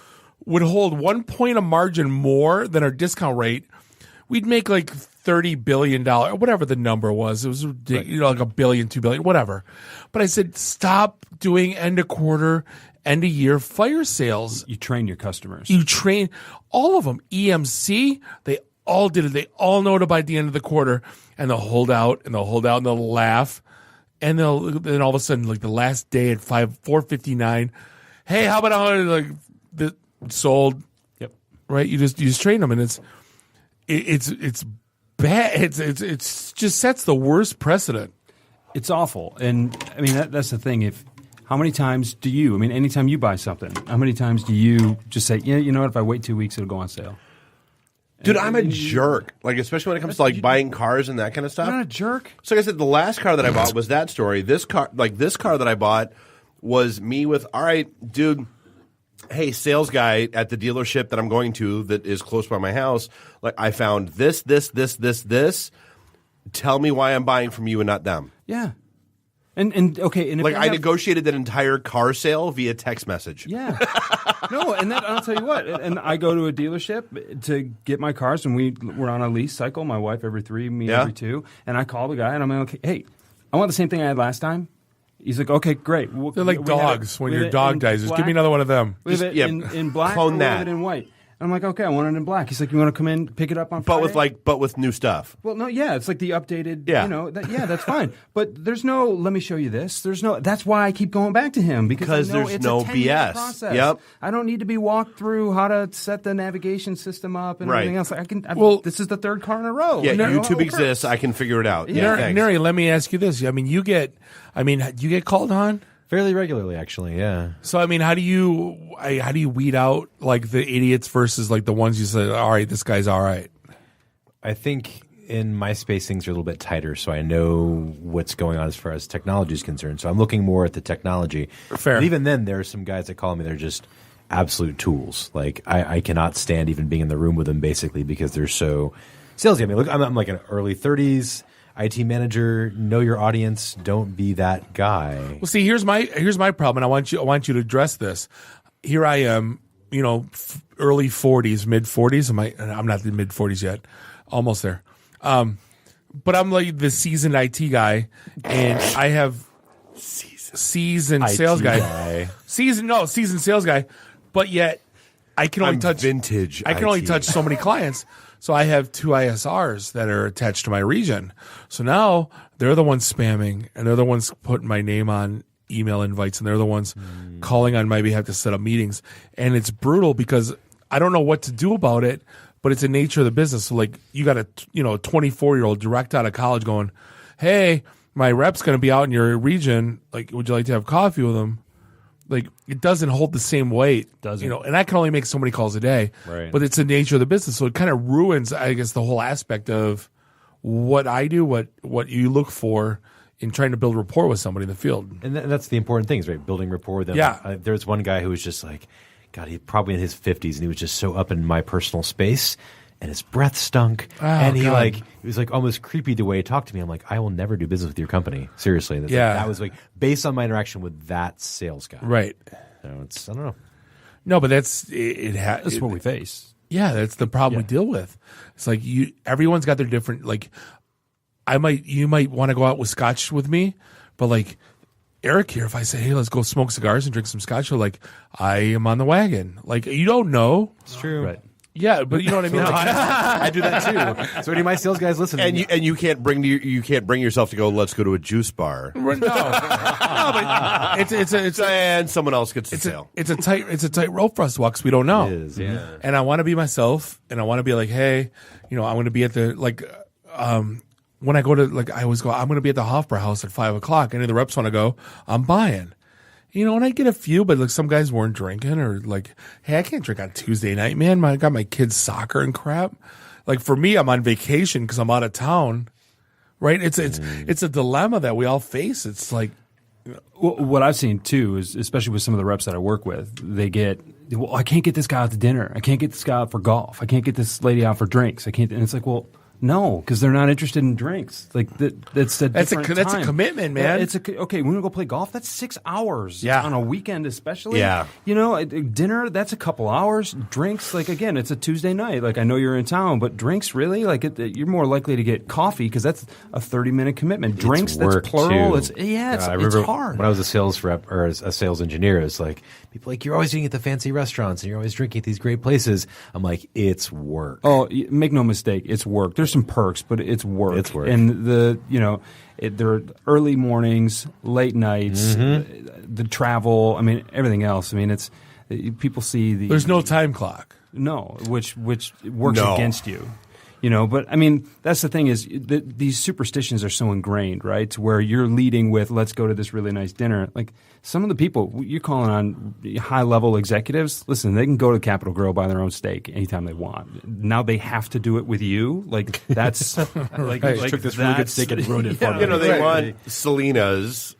would hold 1 point of margin more than our discount rate, we'd make like $30 billion, whatever the number was. It was ridiculous, like $1 billion, $2 billion, whatever. But I said, stop doing end of quarter, end of year fire sales. You train your customers. You train all of them. EMC, they all did it. They all know it by the end of the quarter, and they'll hold out and they'll hold out and they'll laugh, and then all of a sudden, like the last day at 4:59, hey, how about like the sold? Yep. Right. You just train them, and it's bad. It's just sets the worst precedent. It's awful, and I mean that's the thing. How many times do you? I mean, anytime you buy something, how many times do you just say, yeah, you know what? If I wait 2 weeks, it'll go on sale. Dude, I'm a jerk. Like, especially when it comes to like buying cars and that kind of stuff. You're not a jerk. So like I said, the last car that I bought was that story. This car that I bought was me with, all right, dude, hey, sales guy at the dealership that I'm going to that is close by my house, like, I found this. Tell me why I'm buying from you and not them. Yeah. And okay, and if like I negotiated that entire car sale via text message. Yeah. No, and I'll tell you what. And I go to a dealership to get my cars, and we're on a lease cycle. My wife every 3, me every 2. And I call the guy, and I'm like, hey, I want the same thing I had last time. He's like, okay, great. They're like dogs. When your dog dies, just give me another one of them. We have it in black, clone or that. we have it in white. I'm like, okay, I want it in black. He's like, you want to come in, pick it up on Friday? But with new stuff. Well, no, yeah, it's like the updated, Yeah. That's fine. But there's no, let me show you this. That's why I keep going back to him because I know there's it's no a 10-year BS. process. Yep. I don't need to be walked through how to set the navigation system up and Right. everything else. This is the third car in a row. Yeah, You know, YouTube it exists. works. I can figure it out. Yeah, thanks. Neri, let me ask you this. I mean, do you get called on? Fairly regularly, actually, yeah. So, I mean, how do you weed out, like, the idiots versus, like, the ones you say, all right, this guy's all right? I think in my space, things are a little bit tighter, so I know what's going on as far as technology is concerned. So I'm looking more at the technology. Fair. But even then, there are some guys that call me, they're just absolute tools. Like, I cannot stand even being in the room with them, basically, because they're so salesy. I mean, look, I'm like an early 30s. IT manager, know your audience. Don't be that guy. Well, see, here's my problem, and I want you to address this. Here I am. early 40s, mid 40s. I'm not in mid 40s yet, almost there. But I'm like the seasoned IT guy, and I have seasoned sales guy. Seasoned sales guy, but yet I can only touch vintage. I can only touch so many clients. So I have 2 ISRs that are attached to my region. So now they're the ones spamming, and they're the ones putting my name on email invites, and they're the ones calling on my behalf to set up meetings. And it's brutal because I don't know what to do about it, but it's the nature of the business. So like you got a 24-year-old direct out of college going, hey, my rep's going to be out in your region. Like, would you like to have coffee with them? Like, it doesn't hold the same weight, and I can only make so many calls a day, right. But it's the nature of the business. So it kind of ruins, I guess, the whole aspect of what I do, what you look for in trying to build rapport with somebody in the field. And that's the important thing, is right? Building rapport with them. Yeah. There's one guy who was just like, God, he's probably in his 50s, and he was just so up in my personal space, and his breath stunk, and he was like almost creepy the way he talked to me. I'm like, I will never do business with your company. Seriously. That was like based on my interaction with that sales guy. Right. So I don't know. No, but that's what we face. Yeah, that's the problem we deal with. It's like everyone's got their different, like, you might want to go out with scotch with me, but like Eric here, if I say, hey, let's go smoke cigars and drink some scotch, you're like, I am on the wagon. Like, you don't know. It's true. Right. Yeah, but you know what I mean. I do that too. So any of my sales guys listen, and you can't bring yourself to go. Let's go to a juice bar. No, but it's and someone else gets the sale. It's a tight rope for us to walk 'cause we don't know. It is, yeah. And I want to be myself, and I want to be like, hey, I'm going to be at the when I go to I always go, I'm going to be at the Hofbrauhaus at 5:00. Any of the reps want to go, I'm buying. And I get a few, but like some guys weren't drinking, or like, hey, I can't drink on Tuesday night, man. I got my kids' soccer and crap. Like for me, I'm on vacation because I'm out of town, right? It's a dilemma that we all face. It's like, well, what I've seen too is, especially with some of the reps that I work with, they get, well, I can't get this guy out to dinner. I can't get this guy out for golf. I can't get this lady out for drinks. I can't, and it's like, well, no, because they're not interested in drinks. Like that's a commitment, man. Okay. We're gonna go play golf. That's 6 hours. Yeah. On a weekend, especially. Yeah. Dinner. That's a couple hours. Drinks. Like again, it's a Tuesday night. Like I know you're in town, but drinks really. Like you're more likely to get coffee because that's a 30-minute commitment. Drinks. That's plural. Too. It's hard. When I was a sales rep or a sales engineer, it's like people like, you're always eating at the fancy restaurants and you're always drinking at these great places. I'm like, it's work. Oh, make no mistake, it's work. There's some perks, but it's work. It's work. And there are early mornings, late nights, the travel. I mean, everything else. I mean, it's people see the. There's no time clock. No, which works against you. But I mean, that's the thing is these superstitions are so ingrained, right? To where you're leading with, let's go to this really nice dinner. Like some of the people you're calling on high level executives, listen, they can go to Capitol Grill, buy their own steak anytime they want. Now they have to do it with you. Like that's like took this really good steak and ruined it for me. They want Selena's,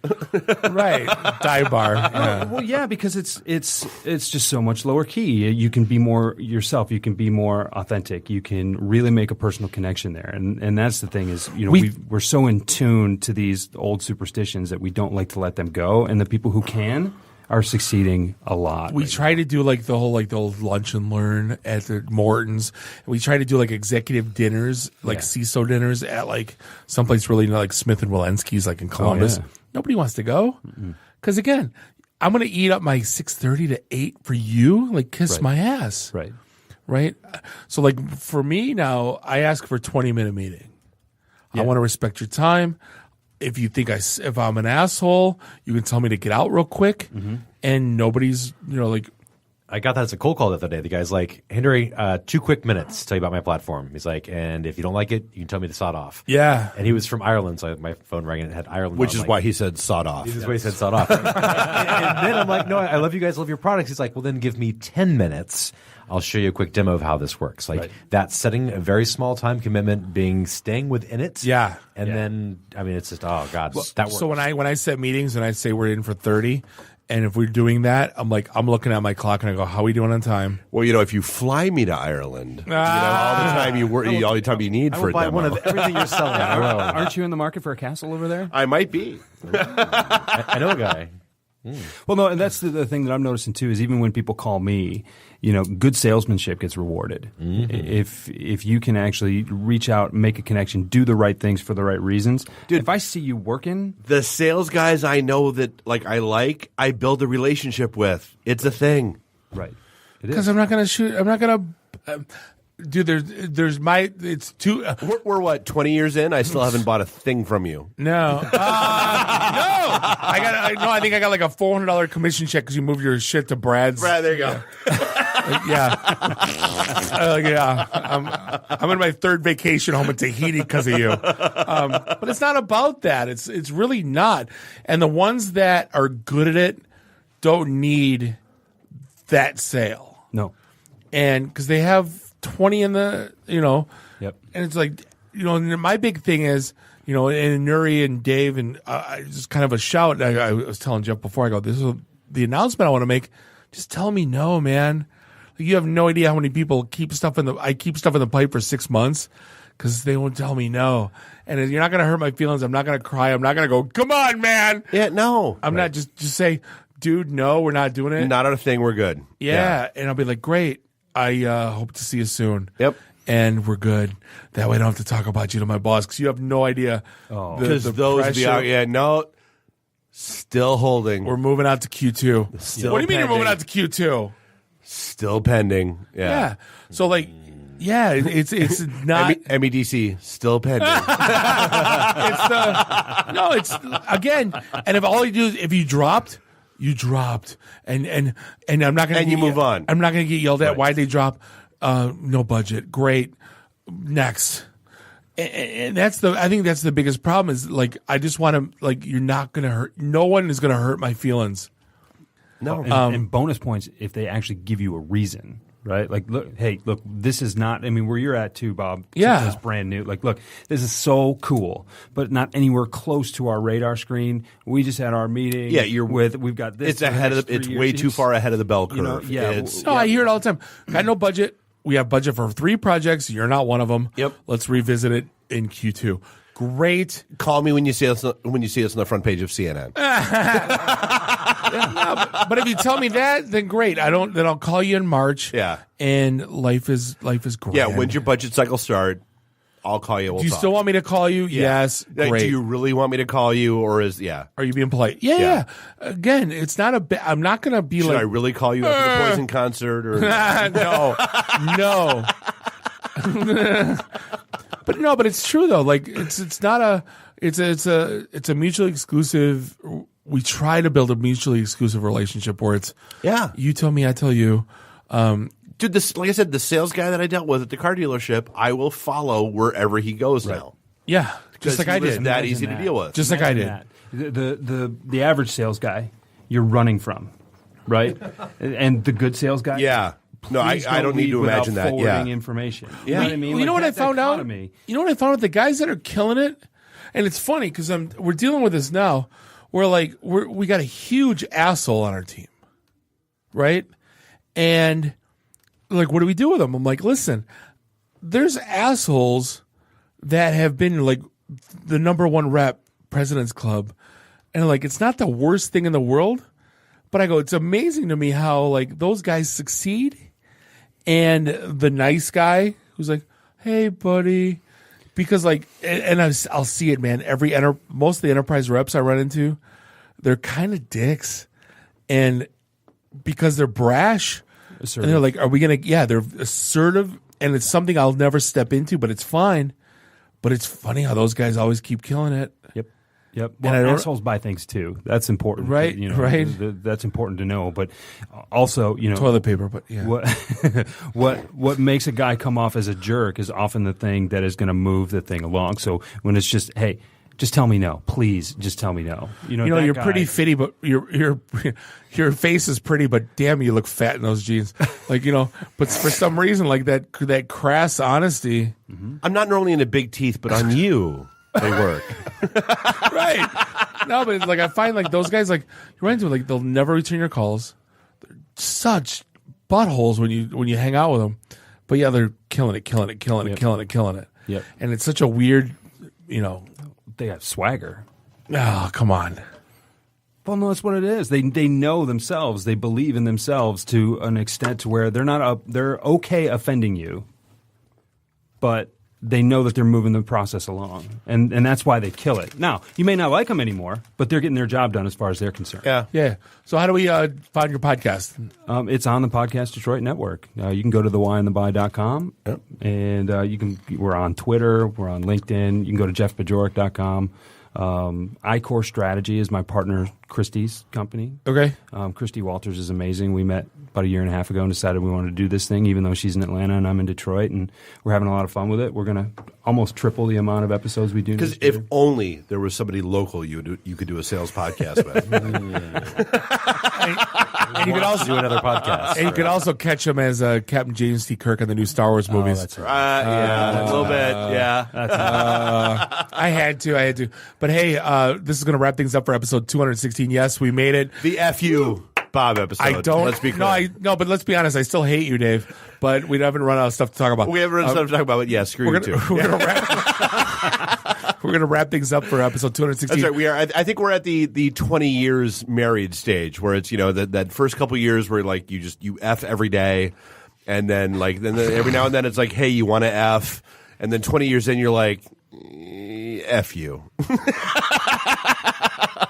right? Dive bar. Yeah. Well, yeah, because it's just so much lower key. You can be more yourself. You can be more authentic. You can really make a personal connection there, and that's the thing is we're so in tune to these old superstitions that we don't like to let them go, and the people who can are succeeding a lot. We try to do the old lunch and learn at the Morton's. We try to do executive dinners, CISO dinners at someplace really like Smith and Walensky's in Columbus. Oh, yeah. Nobody wants to go because again, I'm going to eat up my 6:30 to 8 for you. Kiss my ass. Right. So for me now, I ask for a 20-minute meeting. Yeah. I want to respect your time. If you think if I'm an asshole, you can tell me to get out real quick, and nobody's I got that as a cold call the other day. The guy's like, Henry, 2 quick minutes to tell you about my platform. He's like, and if you don't like it, you can tell me to sod off. Yeah. And he was from Ireland, so my phone rang and it had Ireland. Which is why he said sod off. This is why he said sod off. and then I'm like, no, I love you guys, love your products. He's like, well, then give me 10 minutes. I'll show you a quick demo of how this works. That's setting a very small time commitment, staying within it. Yeah. And then, I mean, it's just, oh God, that works. So when I set meetings and I say we're in for 30, and if we're doing that, I'm looking at my clock and I go, how are we doing on time? Well, if you fly me to Ireland, all the time all the time you need for a demo. One of everything you're selling. Aren't you in the market for a castle over there? I might be. I know a guy. Well, no, and that's the thing that I'm noticing too is even when people call me, good salesmanship gets rewarded. If you can actually reach out, make a connection, do the right things for the right reasons. Dude, if I see you working, the sales guys I know that I build a relationship with. It's a thing, right? Because I'm not going to shoot. I'm not going to. Dude, it's too. We're what, 20 years in? I still haven't bought a thing from you. No, no. I think I got like a $400 commission check because you moved your shit to Brad's. Brad, there you go. Yeah, I'm in my third vacation home in Tahiti because of you. But it's not about that. It's really not. And the ones that are good at it don't need that sale. No, and because they have 20 in the, Yep. And it's like, and my big thing is, and Nuri and Dave, and just kind of a shout. I was telling Jeff before, I go, this is the announcement I want to make. Just tell me no, man. Like, you have no idea how many people keep stuff in the pipe for 6 months because they won't tell me no. And you're not going to hurt my feelings. I'm not going to cry. I'm not going to go, come on, man. Yeah, no. I'm not just say, dude, no, we're not doing it. Not our thing. We're good. Yeah. And I'll be like, great. I hope to see you soon. Yep. And we're good. That way I don't have to talk about you to my boss because you have no idea. Because still holding. We're moving out to Q2. Still what do you mean you're pending. moving out to Q2? Still pending. Yeah. So it's not MEDC still pending. it's again. And if all you do is if you dropped, and I'm not going to. And you move on. I'm not going to get yelled at. Why'd they drop? No budget. Great. Next. And I think that's the biggest problem is I just want to you're not going to hurt. No one is going to hurt my feelings. No. And bonus points if they actually give you a reason. Right? Look, this is not, where you're at too, Bob. Yeah. It's brand new. Look, this is so cool, but not anywhere close to our radar screen. We just had our meeting. Yeah, we've got this. It's it's way too far ahead of the bell curve. I hear it all the time. Got no budget. We have budget for 3 projects. You're not one of them. Yep. Let's revisit it in Q2. Great. Call me when you see us on the front page of CNN. But if you tell me that, then great. Then I'll call you in March. Yeah. And life is great. Yeah. When's your budget cycle start? I'll call you. We'll do you talk. still want me to call you? Yeah. Yes. Great. Do you really want me to call you, or is Are you being polite? Yeah. Again, it's not I'm not going to be Should I really call you after the Poison concert? Or no. But it's true though. It's not it's a mutually exclusive. We try to build a mutually exclusive relationship where it's you tell me, I tell you. Dude, like I said, the sales guy that I dealt with at the car dealership, I will follow wherever he goes now. Yeah, just like I did. That easy to deal with. Just like I did. The average sales guy, you're running from, right? And the good sales guy, No, I don't need to imagine that. Forwarding information. Yeah. You know what I mean? You know what I found out? The guys that are killing it, and it's funny because we're dealing with this now. We got a huge asshole on our team, right? And what do we do with them? I'm like, listen, there's assholes that have been the number 1 rep, President's Club, and it's not the worst thing in the world. But I go, it's amazing to me how those guys succeed. And the nice guy who's like, hey, buddy, because and I'll see it, man. Most of the enterprise reps I run into, they're kind of dicks. And because they're brash, assertive. And they're like, are we going to, they're assertive. And it's something I'll never step into, but it's fine. But it's funny how those guys always keep killing it. Yep. Well, assholes buy things too. That's important, right? Right. That's important to know. But also, toilet paper. But yeah, what makes a guy come off as a jerk is often the thing that is going to move the thing along. So when it's just, hey, just tell me no, please, just tell me no. You're pretty fitty, but your face is pretty, but damn, you look fat in those jeans. But for some reason, that crass honesty. Mm-hmm. I'm not normally into big teeth, but on you. They work. Right. No, but it's I find those guys you run into they'll never return your calls. They're such buttholes when you hang out with them. But yeah, they're killing it. Yep. And it's such a weird, They got swagger. Oh, come on. Well, no, that's what it is. They know themselves. They believe in themselves to an extent to where they're okay offending you, but they know that they're moving the process along, and that's why they kill it. Now, you may not like them anymore, but they're getting their job done as far as they're concerned. Yeah. So how do we find your podcast? It's on the Podcast Detroit Network. You can go to thewhyandtheby.com, and we're on Twitter, we're on LinkedIn. You can go to jeffbajorek.com. iCore Strategy is my partner Christy's company. Okay. Christy Walters is amazing. We met about a year and a half ago and decided we wanted to do this thing, even though she's in Atlanta and I'm in Detroit, and we're having a lot of fun with it. We're going to almost triple the amount of episodes we do. Because if only there was somebody local you could do a sales podcast with. And you could also do another podcast. And you could also catch him as Captain James T. Kirk in the new Star Wars movies. That's right. Yeah, a little bit. Yeah. I had to. But hey, this is going to wrap things up for episode 216. Yes, we made it. The FU Bob episode. I don't. Let's be clear. No, but let's be honest. I still hate you, Dave. But we haven't run out of stuff to talk about. We haven't run out of stuff to talk about. But yeah, screw you too. We're going to wrap things up for episode 216. That's right. We are. I think we're at the 20 years married stage, where it's that first couple years where like you F every day, and then every now and then it's like, hey, you want to F, and then 20 years in you're like, F you.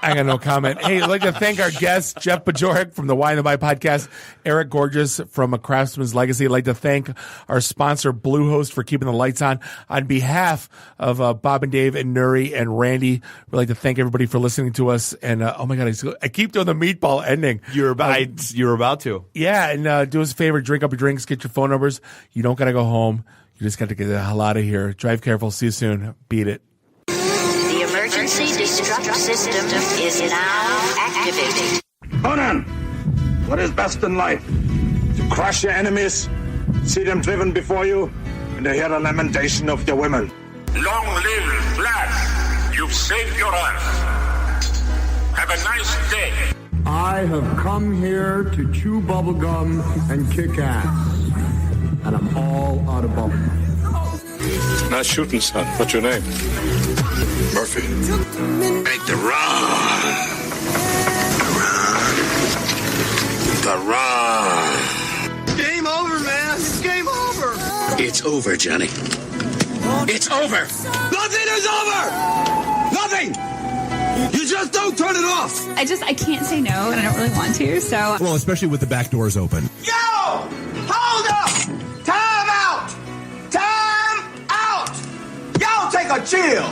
I got no comment. Hey, I'd like to thank our guests, Jeff Bajorek from the Why and the Buy podcast, Eric Gorgeous from A Craftsman's Legacy. I'd like to thank our sponsor, Bluehost, for keeping the lights on. On behalf of Bob and Dave and Nuri and Randy, we'd like to thank everybody for listening to us. And oh my God, I keep doing the meatball ending. You're about to. Yeah, and do us a favor, drink up your drinks, get your phone numbers. You don't got to go home. You just got to get the hell out of here. Drive careful. See you soon. Beat it. The emergency destruct system is now activated. Conan, what is best in life? To crush your enemies, see them driven before you, and to hear the lamentation of your women. Long live Vlad. You've saved your life. Have a nice day. I have come here to chew bubblegum and kick ass. And I'm all out of bubblegum. Nice shooting, son. What's your name? Murphy. Make the run. The run. Game over, man. It's game over. It's over, Johnny. It's over. Nothing is over. Nothing. You just don't turn it off. I can't say no, and I don't really want to, so. Well, especially with the back doors open. Yo! Hold up! Time out! Time out! Y'all take a chill.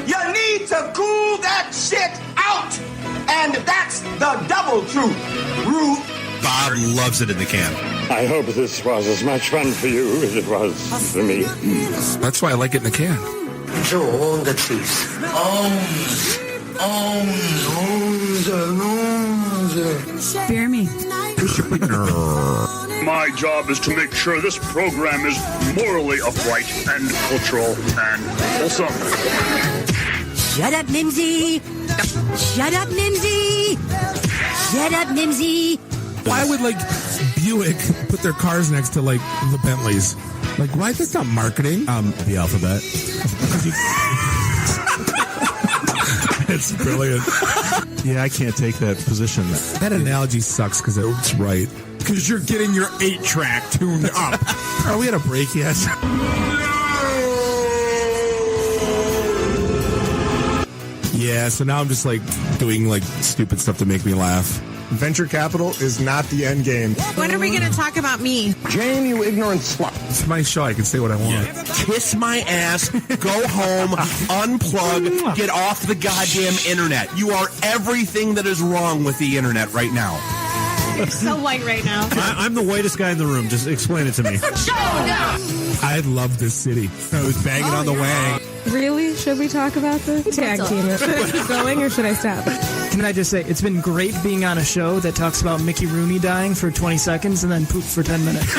You need to cool that shit out. And that's the double truth. Ruth. Bob loves it in the can. I hope this was as much fun for you as it was for me. That's why I like it in the can. So on the truth. Bear me. My job is to make sure this program is morally upright and cultural and wholesome. Shut up, Mimsy! Shut up, Mimsy! Shut up, Mimsy! Why would Buick put their cars next to the Bentleys? Why? That's not marketing. The alphabet. It's brilliant. Yeah, I can't take that position. That analogy sucks because it's right. Because you're getting your 8-track tuned up. Are we at a break yet? Yeah, so now I'm just doing stupid stuff to make me laugh. Venture capital is not the end game. When are we going to talk about me? Jane, you ignorant slut. It's my show. I can say what I want. Kiss my ass, go home, unplug, get off the goddamn internet. You are everything that is wrong with the internet right now. You're so white right now. I'm the whitest guy in the room. Just explain it to me. I love this city. I was banging on the wang. Really? Should we talk about this? Tag team it. Should I keep going or should I stop? Can I just say, it's been great being on a show that talks about Mickey Rooney dying for 20 seconds and then poop for 10 minutes.